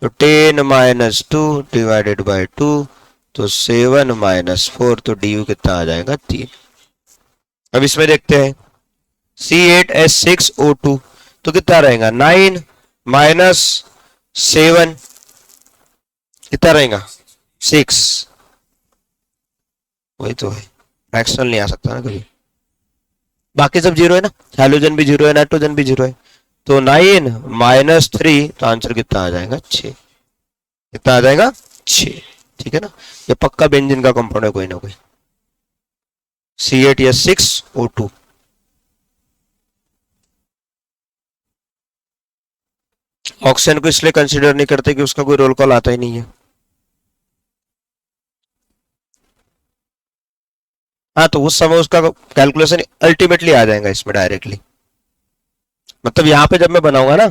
तो 10 - 2 डिवाइडेड बाय 2, तो 7 - 4, तो डी कितना आ जाएगा 3। अब इसमें देखते हैं C8H6O2, तो कितना रहेगा 9 -7, कितना रहेगा 6, वही तो है, फ्रैक्शनल नहीं आ सकता ना कभी। बाकी सब जीरो है ना, हाइड्रोजन भी जीरो है, नाइट्रोजन भी जीरो है, तो 9 - 3, तो आंसर कितना आ जाएगा 6, कितना आ जाएगा 6। ठीक है ना, ये पक्का बेंजीन का कंपाउंड है कोई ना कोई, C8H6O2। ऑक्सीजन को इसलिए कंसीडर नहीं करते कि उसका कोई रोल कॉल आता ही नहीं है। हाँ तो उस समय उसका कैलकुलेशन अल्टीमेटली आ जाएगा इसमें डायरेक्टली। मतलब यहाँ पे जब मैं बनाऊंगा ना,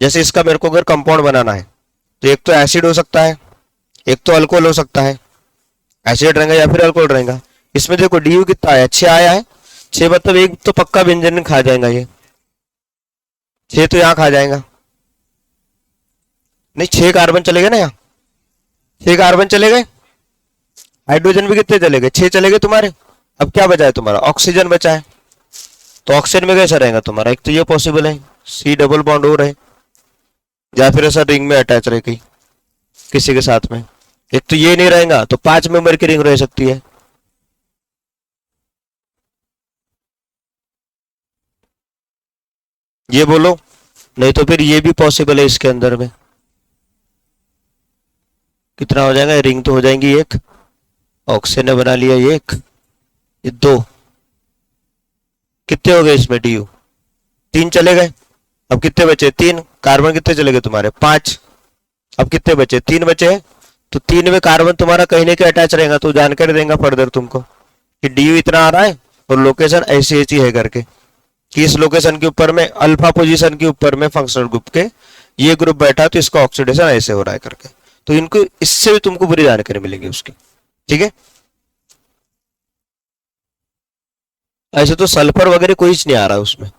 जैसे इसका मेरे को अगर कंपाउंड बनाना है, तो एक तो एसिड हो सकता है, एक तो अल्कोहल हो सकता है, एसिड रहेगा या फिर अल्कोहल रहेगा। इसमें देखो डी कितना आया 6 आया है, 6 मतलब एक तो पक्का व्यंजन खा जाएगा ये, 6 तो यहाँ खा जाएगा, नहीं 6 कार्बन चले गए ना यहाँ, 6 कार्बन चले गए, हाइड्रोजन भी कितने चले गए 6 चले गए तुम्हारे। अब क्या बचा है तुम्हारा ऑक्सीजन बचा है, तो ऑक्सीजन में कैसा रहेगा तुम्हारा, एक तो ये पॉसिबल है C डबल बॉन्ड हो रहे, या फिर ऐसा रिंग में अटैच रहे कहीं किसी के साथ में, एक तो ये नहीं रहेगा तो 5 मेंबर की रिंग रह सकती है। ये बोलो, नहीं तो फिर ये भी पॉसिबल है इसके अंदर में, कितना हो जाएगा रिंग तो हो जाएंगी एक, ऑक्सीजन ने बना लिया ये एक, ये 2, कितने हो गए इसमें डी 3 चले गए। अब कितने बचे 3, कार्बन कितने चले गए तुम्हारे 5, अब कितने बचे 3 बचे हैं, तो 3 में कार्बन तुम्हारा कहीं ना कहीं अटैच रहेगा, तो जानकारी देगा फर्दर तुमको कि डी इतना आ रहा है और लोकेशन ऐसी ऐसी है करके, कि इस लोकेशन के ऊपर में अल्फा पोजीशन के ऊपर में फंक्शनल ग्रुप के ये ग्रुप बैठा तो इसका ऑक्सीडेशन ऐसे हो रहा है करके, तो इनको इससे भी तुमको पूरी जानकारी मिलेगी उसकी। ठीक है, ऐसे तो सल्फर वगैरह कोई नहीं आ रहा है उसमें,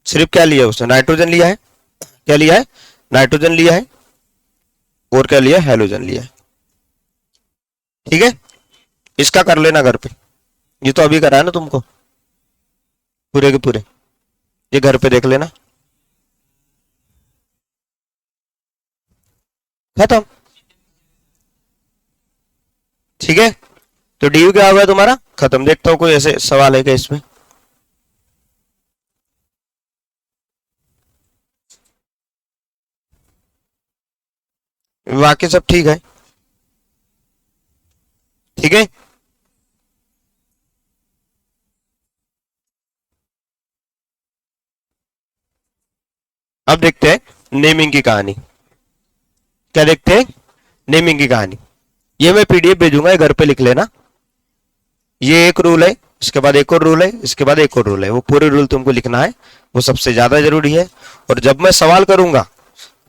सिर्फ क्या लिया उसने नाइट्रोजन लिया है, क्या लिया है नाइट्रोजन लिया है, और क्या लिया हेलोजन लिया है। ठीक है, इसका कर लेना घर पे, ये तो अभी करा है ना तुमको पूरे के पूरे, ये घर पे देख लेना, खत्म। ठीक है, तो डी क्या होगा तुम्हारा खत्म। देखता हूं कोई ऐसे सवाल है क्या इसमें। बाकी सब ठीक है। ठीक है, अब देखते हैं नेमिंग की कहानी। क्या देखते हैं, नेमिंग की कहानी। ये मैं पीडीएफ भेजूंगा, घर पे लिख लेना। ये एक रूल है, इसके बाद एक और रूल है, इसके बाद एक और रूल है। वो पूरे रूल तुमको लिखना है, वो सबसे ज्यादा जरूरी है। और जब मैं सवाल करूंगा,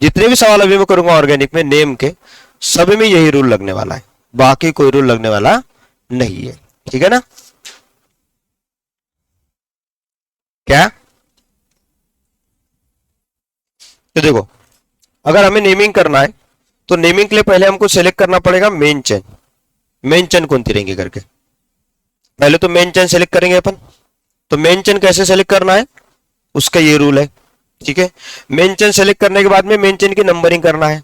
जितने भी सवाल अभी मैं करूंगा ऑर्गेनिक में नेम के, सभी में यही रूल लगने वाला है, बाकी कोई रूल लगने वाला नहीं है। ठीक है ना। क्या, तो देखो, अगर हमें नेमिंग करना है तो नेमिंग के लिए पहले हमको सेलेक्ट करना पड़ेगा मेन चेन। मेन चेन कौन सी रहेंगी करके, पहले तो मेन चेन सेलेक्ट करेंगे अपन। तो मेन चेन कैसे सेलेक्ट करना है, उसका ये रूल है। ठीक है, मेन चेन सेलेक्ट करने के बाद में मेन चेन की नंबरिंग करना है।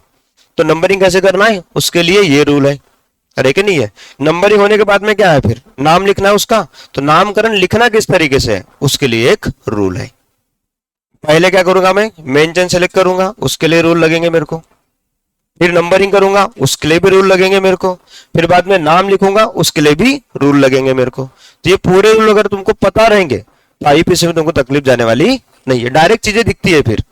तो नंबरिंग कैसे करना है, उसके लिए ये रूल है। अरे कि नहीं है, नंबरिंग होने के बाद में क्या है, फिर नाम लिखना है उसका। तो नामकरण लिखना किस तरीके से है, उसके लिए एक रूल है। पहले क्या करूंगा, मैं मेन चेन सेलेक्ट करूंगा, उसके लिए रूल लगेंगे मेरे को। फिर नंबरिंग करूंगा, उसके लिए भी रूल लगेंगे मेरे को। फिर बाद में नाम लिखूंगा, उसके लिए भी रूल लगेंगे मेरे को। तो ये पूरे रूल अगर तुमको पता रहेंगे तो आईपीसी में तुमको तकलीफ जाने वाली नहीं है। डायरेक्ट चीजें दिखती है फिर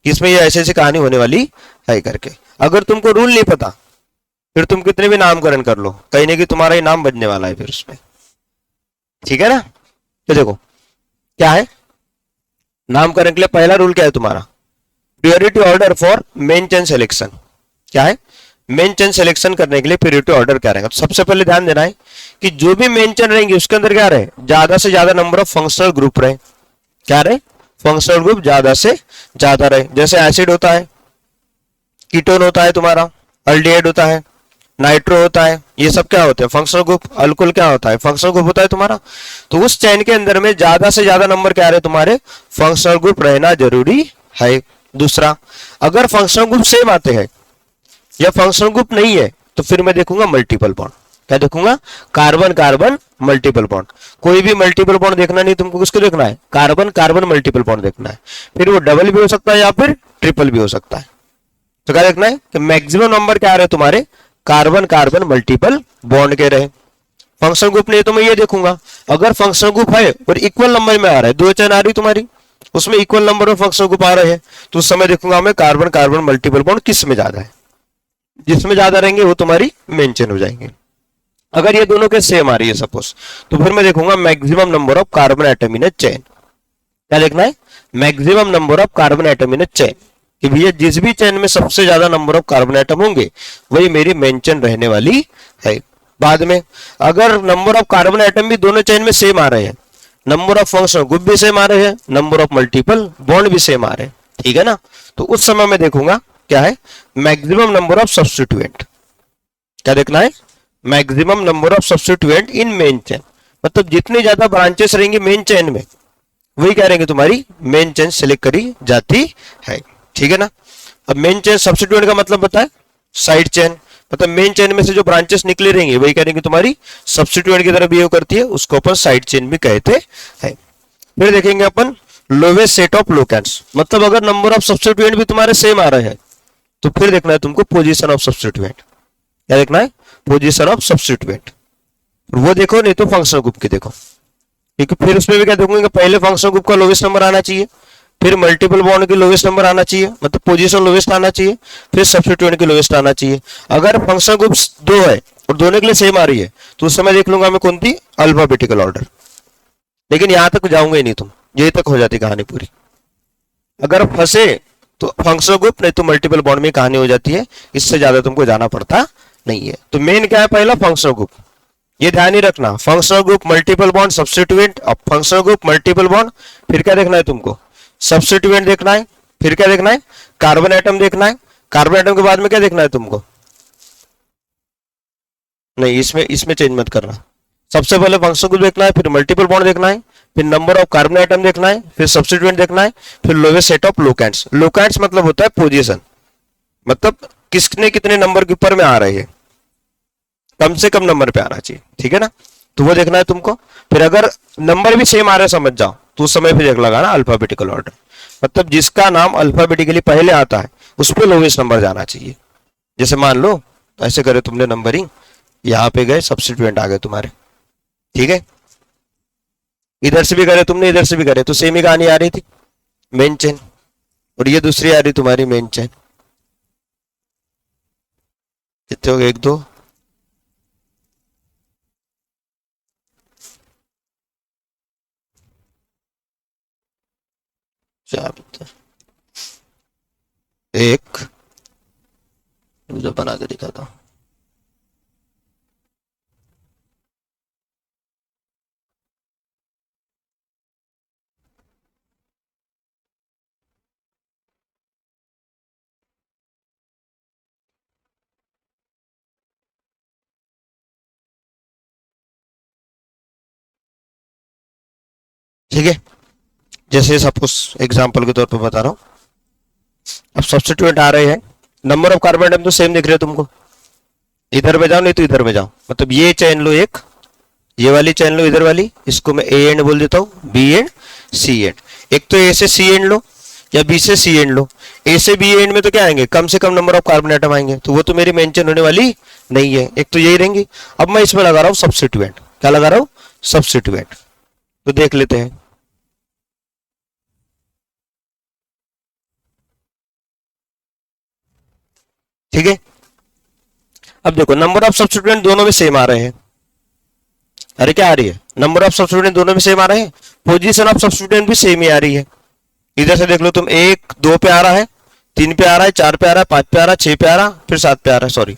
इसमें, ये ऐसी ऐसी कहानी होने वाली है करके। अगर तुमको रूल नहीं पता, फिर तुम कितने भी नामकरण कर लो, कहीं ना कहीं तुम्हारा ही नाम बजने वाला है फिर उसमें। ठीक है ना। तो देखो क्या है, नामकरण के लिए पहला रूल क्या है तुम्हारा, priority order for main chain selection. क्या है, मेन चेन सिलेक्शन करने के लिए प्रियोरिटी ऑर्डर क्या रहेगा। तो सबसे पहले ध्यान देना है कि जो भी मेन चेन रहेंगे उसके अंदर क्या रहे, ज्यादा से ज्यादा नंबर ऑफ फंक्शनल ग्रुप रहे। क्या रहे, फंक्शनल ग्रुप ज्यादा से ज्यादा रहे। जैसे एसिड होता है, कीटोन होता है तुम्हारा, अल्डिहाइड होता है, नाइट्रो होता है, ये सब क्या होते हैं फंक्शनल ग्रुप। अल्कोहल क्या होता है, फंक्शनल ग्रुप होता है तुम्हारा। तो उस चेन के अंदर में ज्यादा से ज्यादा नंबर क्या रहे तुम्हारे, फंक्शनल ग्रुप रहना जरूरी है। दूसरा, अगर फंक्शनल ग्रुप सेम आते हैं या फंक्शनल ग्रुप नहीं है, तो फिर मैं देखूंगा मल्टीपल बॉन्ड। क्या देखूंगा, कार्बन कार्बन मल्टीपल बॉन्ड। कोई भी मल्टीपल बॉन्ड देखना नहीं तुमको, किसको देखना है, कार्बन कार्बन मल्टीपल बॉन्ड देखना है। फिर वो डबल भी हो सकता है या फिर ट्रिपल भी हो सकता है। तो क्या देखना है कि मैक्सिमम नंबर क्या रहे तुम्हारे, कार्बन कार्बन मल्टीपल बॉन्ड के रहे। फंक्शनल ग्रुप नहीं तो मैं ये देखूंगा, अगर फंक्शनल ग्रुप है और इक्वल नंबर में आ रहा है, दो चेन आ रही तुम्हारी, उसमें इक्वल नंबर में फंक्शनल ग्रुप आ रहे हैं, तो उस समय देखूंगा मैं कार्बन कार्बन मल्टीपल बॉन्ड किस में ज्यादा है। जिसमें ज्यादा रहेंगे वो तुम्हारी मेन चेन हो जाएंगे। अगर ये दोनों के सेम आ रही है सपोज, तो फिर मैं देखूंगा maximum number of carbon atom in A chain. क्या देखना है, maximum number of carbon atom in A chain, कि भैया जिस भी चेन में सबसे ज्यादा नंबर ऑफ कार्बन एटम होंगे वही मेरी मेन चेन रहने वाली है। बाद में अगर नंबर ऑफ कार्बन एटम भी दोनों चेन में सेम आ रहे हैं, नंबर ऑफ फंक्शनल ग्रुप भी सेम आ रहे हैं, नंबर ऑफ मल्टीपल बॉन्ड भी सेम आ रहे हैं, ठीक है ना, तो उस समय मैं देखूंगा क्या है, मैक्सिमम नंबर ऑफ सब्स्टिट्यूएंट। क्या देखना है, maximum number of substituent in main chain. मतलब जितनी ज्यादा ब्रांचेस रहेंगी मेन चेन में, वही क्या रहेंगे तुम्हारी मेन चेन सिलेक्ट करी जाती है। ठीक है ना। अब मेन चेन सब्स्टिट्यूएंट का मतलब बताए, साइड चेन। मतलब मेन चेन में से जो ब्रांचेस निकली रहेंगी वही करेंगे तुम्हारी सब्स्टिट्यूएंट की तरह बिहेव करती है, उसको अपन साइड चेन भी कहते हैं। फिर देखेंगे अपन लोवेस्ट सेट ऑफ लोकेंट्स। मतलब अगर नंबर ऑफ सब्स्टिट्यूएंट भी तुम्हारे सेम आ रहे हैं, तो फिर देखना है तुमको पोजीशन ऑफ सब्स्टिट्यूएंट। क्या देखना है, पोजीशन ऑफ सब्स्टिट्यूएंट। वो देखो, नहीं तो फंक्शनल ग्रुप की देखो, क्योंकि फिर उसमें भी क्या देखूंगे, पहले फंक्शनल ग्रुप का लोवेस्ट नंबर आना चाहिए, फिर मल्टीपल बॉन्ड की लोवेस्ट नंबर आना चाहिए, मतलब पोजीशन लोवेस्ट आना चाहिए, फिर सब्स्टिट्यूएंट की लोवेस्ट आना चाहिए। अगर फंक्शनल ग्रुप दो है और दोनों के लिए सेम आ रही है, तो उस समय देख लूंगा मैं कौन थी, अल्फाबेटिकल ऑर्डर। लेकिन यहां तक जाऊंगा ही नहीं तुम, यही तक हो जाती कहानी पूरी। अगर फंसे तो फंक्शनल ग्रुप, नहीं तो मल्टीपल बॉन्ड में कहानी हो जाती है, इससे ज्यादा तुमको जाना पड़ता नहीं है। तो मेन क्या है, पहला फंक्शनल ग्रुप, ये ध्यान ही रखना, functional group multiple bond substituent. अब फंक्शनल ग्रुप मल्टीपल बॉन्ड, फिर क्या देखना है तुमको, सब्स्टिट्यूएंट देखना है, फिर क्या देखना है, कार्बन एटम देखना है। कार्बन एटम के बाद में क्या देखना है तुमको, नहीं इसमें इसमें चेंज मत करना, सबसे पहले फंक्शनल ग्रुप देखना है, फिर मल्टीपल बॉन्ड देखना है, फिर नंबर ऑफ कार्बन एटम देखना है, फिर सब्स्टिट्यूएंट देखना है, फिर lowest set of locants. Locants मतलब होता है पोजीशन, मतलब किसने कितने नंबर के ऊपर में आ रहे हैं। कम से कम नंबर पे आना चाहिए, ठीक है ना। तो वो देखना है तुमको। फिर अगर नंबर भी सेम आ रहे समझ जाओ तो उस समय फिर देख लगाना अल्फाबेटिकल ऑर्डर, मतलब जिसका नाम अल्फाबेटिकली पहले आता है उस पर लोवेस्ट नंबर जाना चाहिए। जैसे मान लो ऐसे करे तुमने नंबरिंग, यहाँ पे गए सब्स्टिट्यूएंट आ गए तुम्हारे, ठीक है। इधर से भी करे तुमने, इधर से भी करे, तो सेम ही कहानी आ रही थी, मेन चेन। और ये दूसरी आ रही तुम्हारी मेन चेन। कितने हो गए, 1 2, चार, एक, मुझे बना के दिखाता हूँ। ठीक है, जैसे सपोज एग्जांपल के तौर पे बता रहा हूँ, अब सब्स्टिट्यूएंट आ रहे हैं, नंबर ऑफ कार्बन एटम तो सेम दिख रहे हैं तुमको, इधर में जाओ नहीं तो इधर में जाओ, मतलब ये चेन लो एक, ये वाली चेन लो इधर वाली, इसको मैं ए एंड बोल देता हूँ, बी एंड सी एंड। एक तो ए से सी एंड लो या बी से सी एंड लो। ए से बी एंड में तो क्या आएंगे, कम से कम नंबर ऑफ कार्बन एटम आएंगे, तो वो तो मेरी मेन चेन होने वाली नहीं है, एक तो यही रहेंगी। अब मैं इसमें लगा रहा हूँ सब्स्टिट्यूएंट, क्या लगा रहा हूँ, सब्स्टिट्यूएंट। तो देख लेते हैं, ठीक है। अब देखो नंबर ऑफ सब्स्टिट्यूएंट दोनों में सेम आ रहे हैं, अरे क्या आ रही है, नंबर ऑफ सब्स्टिट्यूएंट दोनों में सेम आ रहे हैं, पोजीशन ऑफ सब्स्टिट्यूएंट भी सेम ही आ रही है। इधर से देख लो तुम, 1 2 पे आ रहा है, 3 पे आ रहा है, 4 पे आ रहा है, 5 पे आ रहा है, 6 पे आ रहा है, फिर 7 पे आ रहा है, सॉरी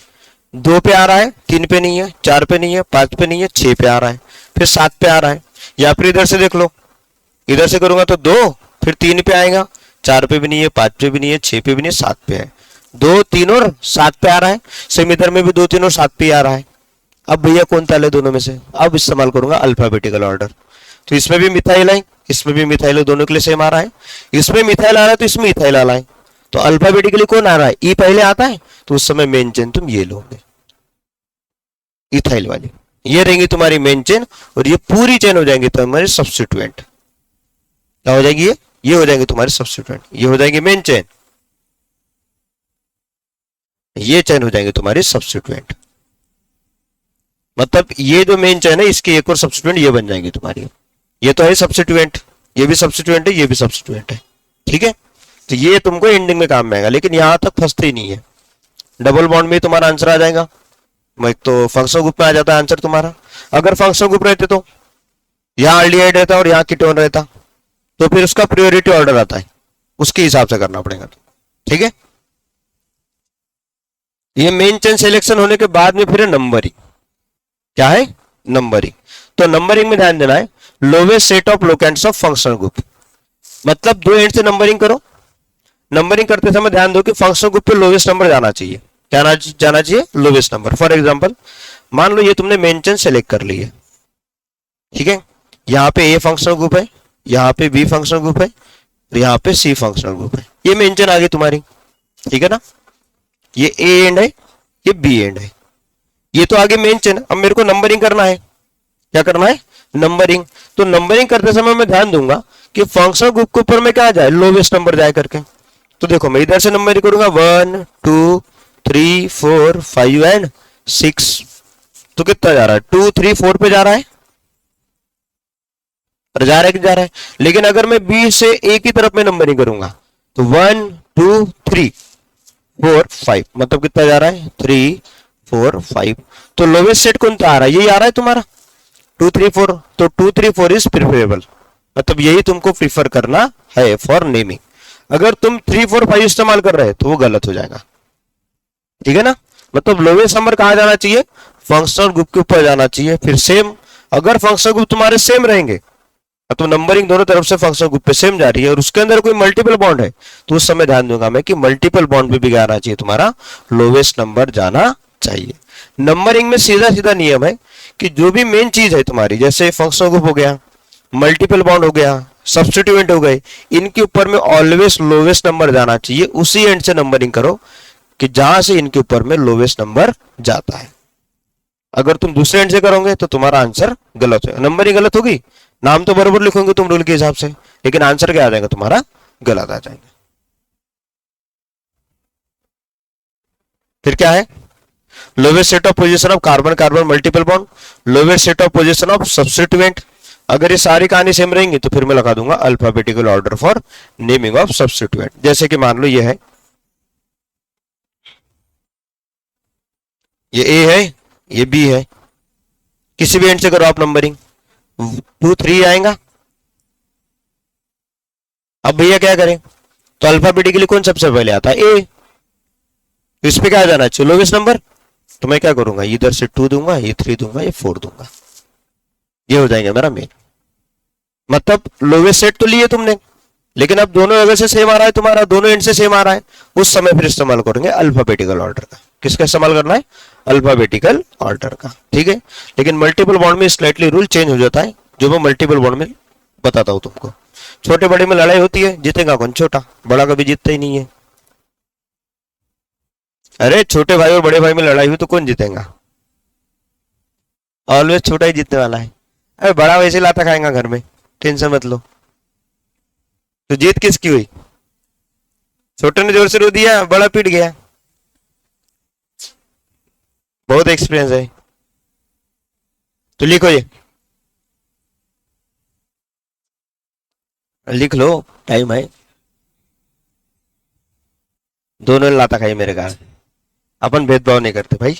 2 पे आ रहा है, 3 पे नहीं है, 4 पे नहीं है, 5 पे नहीं है, 6 पे आ रहा है, फिर 7 पे आ रहा है। या फिर इधर से देख लो, इधर से करूंगा तो 2, फिर 3 पे आएगा, 4 पे भी नहीं है, 5 पे भी नहीं है, 6 पे भी नहीं है, 7 पे है, 2 3 और 7 पे आ रहा है। सेम इधर में भी 2 3 और 7 पे आ रहा है। अब भैया कौन पहले दोनों में से, अब इस्तेमाल करूंगा अल्फाबेटिकल ऑर्डर। तो इसमें भी मिथाइल है, इसमें भी मिथाइल है, दोनों के लिए सेम आ रहा है। इसमें मिथाइल आ रहा है तो इसमें इथाइल आ रहा है, तो अल्फाबेटिकली कौन आ रहा है, ई पहले आता है, तो उस समय मेन चेन तुम ये लोगे, इथाइल वाली, ये रहेंगी तुम्हारी मेन चेन। और ये पूरी चेन हो जाएंगी तुम्हारे सब्स्टिट्यूएंट। क्या हो जाएगी, ये हो जाएंगे तुम्हारे सब्स्टिट्यूएंट, ये हो जाएंगे मेन चेन, ये चेन हो जाएंगे तुम्हारी सब्स्टिट्यूएंट। मतलब ये जो मेन चेन है इसकी एक और सब्स्टिट्यूएंट ये बन जाएंगी तुम्हारी। ये तो है सब्स्टिट्यूएंट, ये भी सब्स्टिट्यूएंट है, ये भी सब्स्टिट्यूएंट है, ठीक है। तो ये तुमको एंडिंग में काम में आएगा, लेकिन यहां तक फंसते ही नहीं है। डबल बॉन्ड में तुम्हारा आंसर आ जाएगा, एक तो फंक्शनल ग्रुप में आ जाता है आंसर तुम्हारा। अगर फंक्शनल ग्रुप रहते तो यहाँ अल्डिहाइड रहता और यहाँ कीटोन रहता, तो फिर उसका प्रायोरिटी ऑर्डर आता है, उसके हिसाब से करना पड़ेगा, ठीक है। ये मेन चेन सिलेक्शन होने के बाद में फिर नंबरिंग, क्या है, नंबरिंग। तो नंबरिंग में ध्यान देना है, lowest set of locants of functional group, मतलब 2 एंड से नंबरिंग करो। नंबरिंग करते समय ध्यान दो कि फंक्शनल ग्रुप पे लोवेस्ट नंबर जाना चाहिए, क्या जाना चाहिए, लोवेस्ट नंबर। फॉर एग्जांपल मान लो ये तुमने मेन चेन सेलेक्ट कर ली है, ठीक है। यहाँ पे ए फंक्शनल ग्रुप है, यहाँ पे बी फंक्शनल ग्रुप है, और यहाँ पे सी फंक्शनल ग्रुप है, ये मेन चेन आ गई तुम्हारी, ठीक है ना। ये ए एंड है, ये बी एंड है, ये तो आगे मेन चेन। अब मेरे को नंबरिंग करना है, क्या करना है, नंबरिंग। तो नंबरिंग करते समय मैं ध्यान दूंगा कि फंक्शनल ग्रुप के ऊपर में क्या जाए, लोवेस्ट नंबर जाए करके। तो देखो मैं इधर से नंबरिंग करूंगा 1 2 3 4 5 एंड 6, तो कितना जा रहा है, 2 3 4 पे जा रहा है, और जा रहा है कि जा रहा है। लेकिन अगर मैं बी से ए की तरफ में नंबरिंग करूंगा तो 1 2 3 4 5, मतलब कितना जा रहा है, 3 4 5। तो लोवेस्ट सेट कौन सा आ रहा है, यही आ रहा है तुम्हारा 2 3 4। तो 2 3 4 इज प्रिफरेबल, मतलब यही तुमको प्रीफर करना है फॉर नेमिंग। अगर तुम 3 4 5 इस्तेमाल कर रहे हैं तो वो गलत हो जाएगा, ठीक है ना। मतलब लोवेस्ट नंबर कहाँ जाना चाहिए, फंक्शनल ग्रुप के ऊपर जाना चाहिए। फिर सेम, अगर फंक्शनल ग्रुप तुम्हारे सेम रहेंगे तो नंबरिंग दोनों तरफ से फंक्शनल ग्रुप पे सेम जा रही है, और उसके अंदर कोई मल्टीपल बॉन्ड है तो उस समय ध्यान दूंगा मैं कि मल्टीपल बॉन्ड पे भी जाना चाहिए, तुम्हारा लोवेस्ट नंबर जाना चाहिए। नंबरिंग में सीधा सीधा नियम है कि जो भी मेन चीज है तुम्हारी, जैसे फंक्शनल ग्रुप हो गया, मल्टीपल बॉन्ड हो गया, सब्स्टिट्यूएंट हो गए, इनके ऊपर में ऑलवेज लोवेस्ट नंबर जाना चाहिए। उसी एंड से नंबरिंग करो कि जहां से इनके ऊपर में लोवेस्ट नंबर जाता है, अगर तुम दूसरे एंड से करोगे तो तुम्हारा आंसर गलत है, नंबर ही गलत होगी। नाम तो बराबर लिखोगे तुम रूल के हिसाब से, लेकिन आंसर क्या आ जाएगा तुम्हारा, गलत आ जाएगा। फिर क्या है, lowest set of position of carbon carbon multiple bond, lowest set of position of substituent. अगर ये सारी कहानी सेम रहेंगी तो फिर मैं लगा दूंगा alphabetical order for naming of substituent. जैसे कि मान लो ये है, ये ए है, ये बी है, किसी भी एंड से करो आप नंबरिंग, 2 3 आएगा। अब भैया क्या करें, तो अल्फाबेटिकली कौन सबसे पहले आता है, ए। तो इस पे क्या जाना चाहिए, लोवेस्ट नंबर। तो मैं क्या करूंगा, इधर से 2 दूंगा, ये 3 दूंगा, ये 4 दूंगा, ये हो जाएगा मेरा मेन। मतलब लोवेस्ट सेट तो लिए तुमने, लेकिन अब दोनों जगह से सेम आ रहा है तुम्हारा, दोनों एंड से सेम आ रहा है, उस समय फिर इस्तेमाल करेंगे अल्फाबेटिकल ऑर्डर का। किसका इस्तेमाल करना है, अल्फाबेटिकल ऑर्डर का, ठीक है। लेकिन मल्टीपल बॉन्ड में स्लाइटली रूल चेंज हो जाता है, जो मैं मल्टीपल बॉन्ड में बताता हूं तुमको। छोटे बड़े में लड़ाई होती है, जीतेगा कौन, छोटा, बड़ा कभी जीतता ही नहीं है। अरे छोटे भाई और बड़े भाई में लड़ाई हुई तो कौन जीतेगा, ऑलवेज छोटा ही जीतने वाला है। अरे बड़ा वैसे लाता खाएगा घर में, टेंशन मत लो। तो जीत किसकी हुई, छोटे ने जोर से रो दिया, बड़ा पीट गया। बहुत एक्सपीरियंस है। तो लिखो, ये लिख लो, टाइम है। दोनों ने लाता खाई मेरे घर, अपन भेदभाव नहीं करते भाई।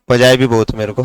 बजाय भी बहुत मेरे को।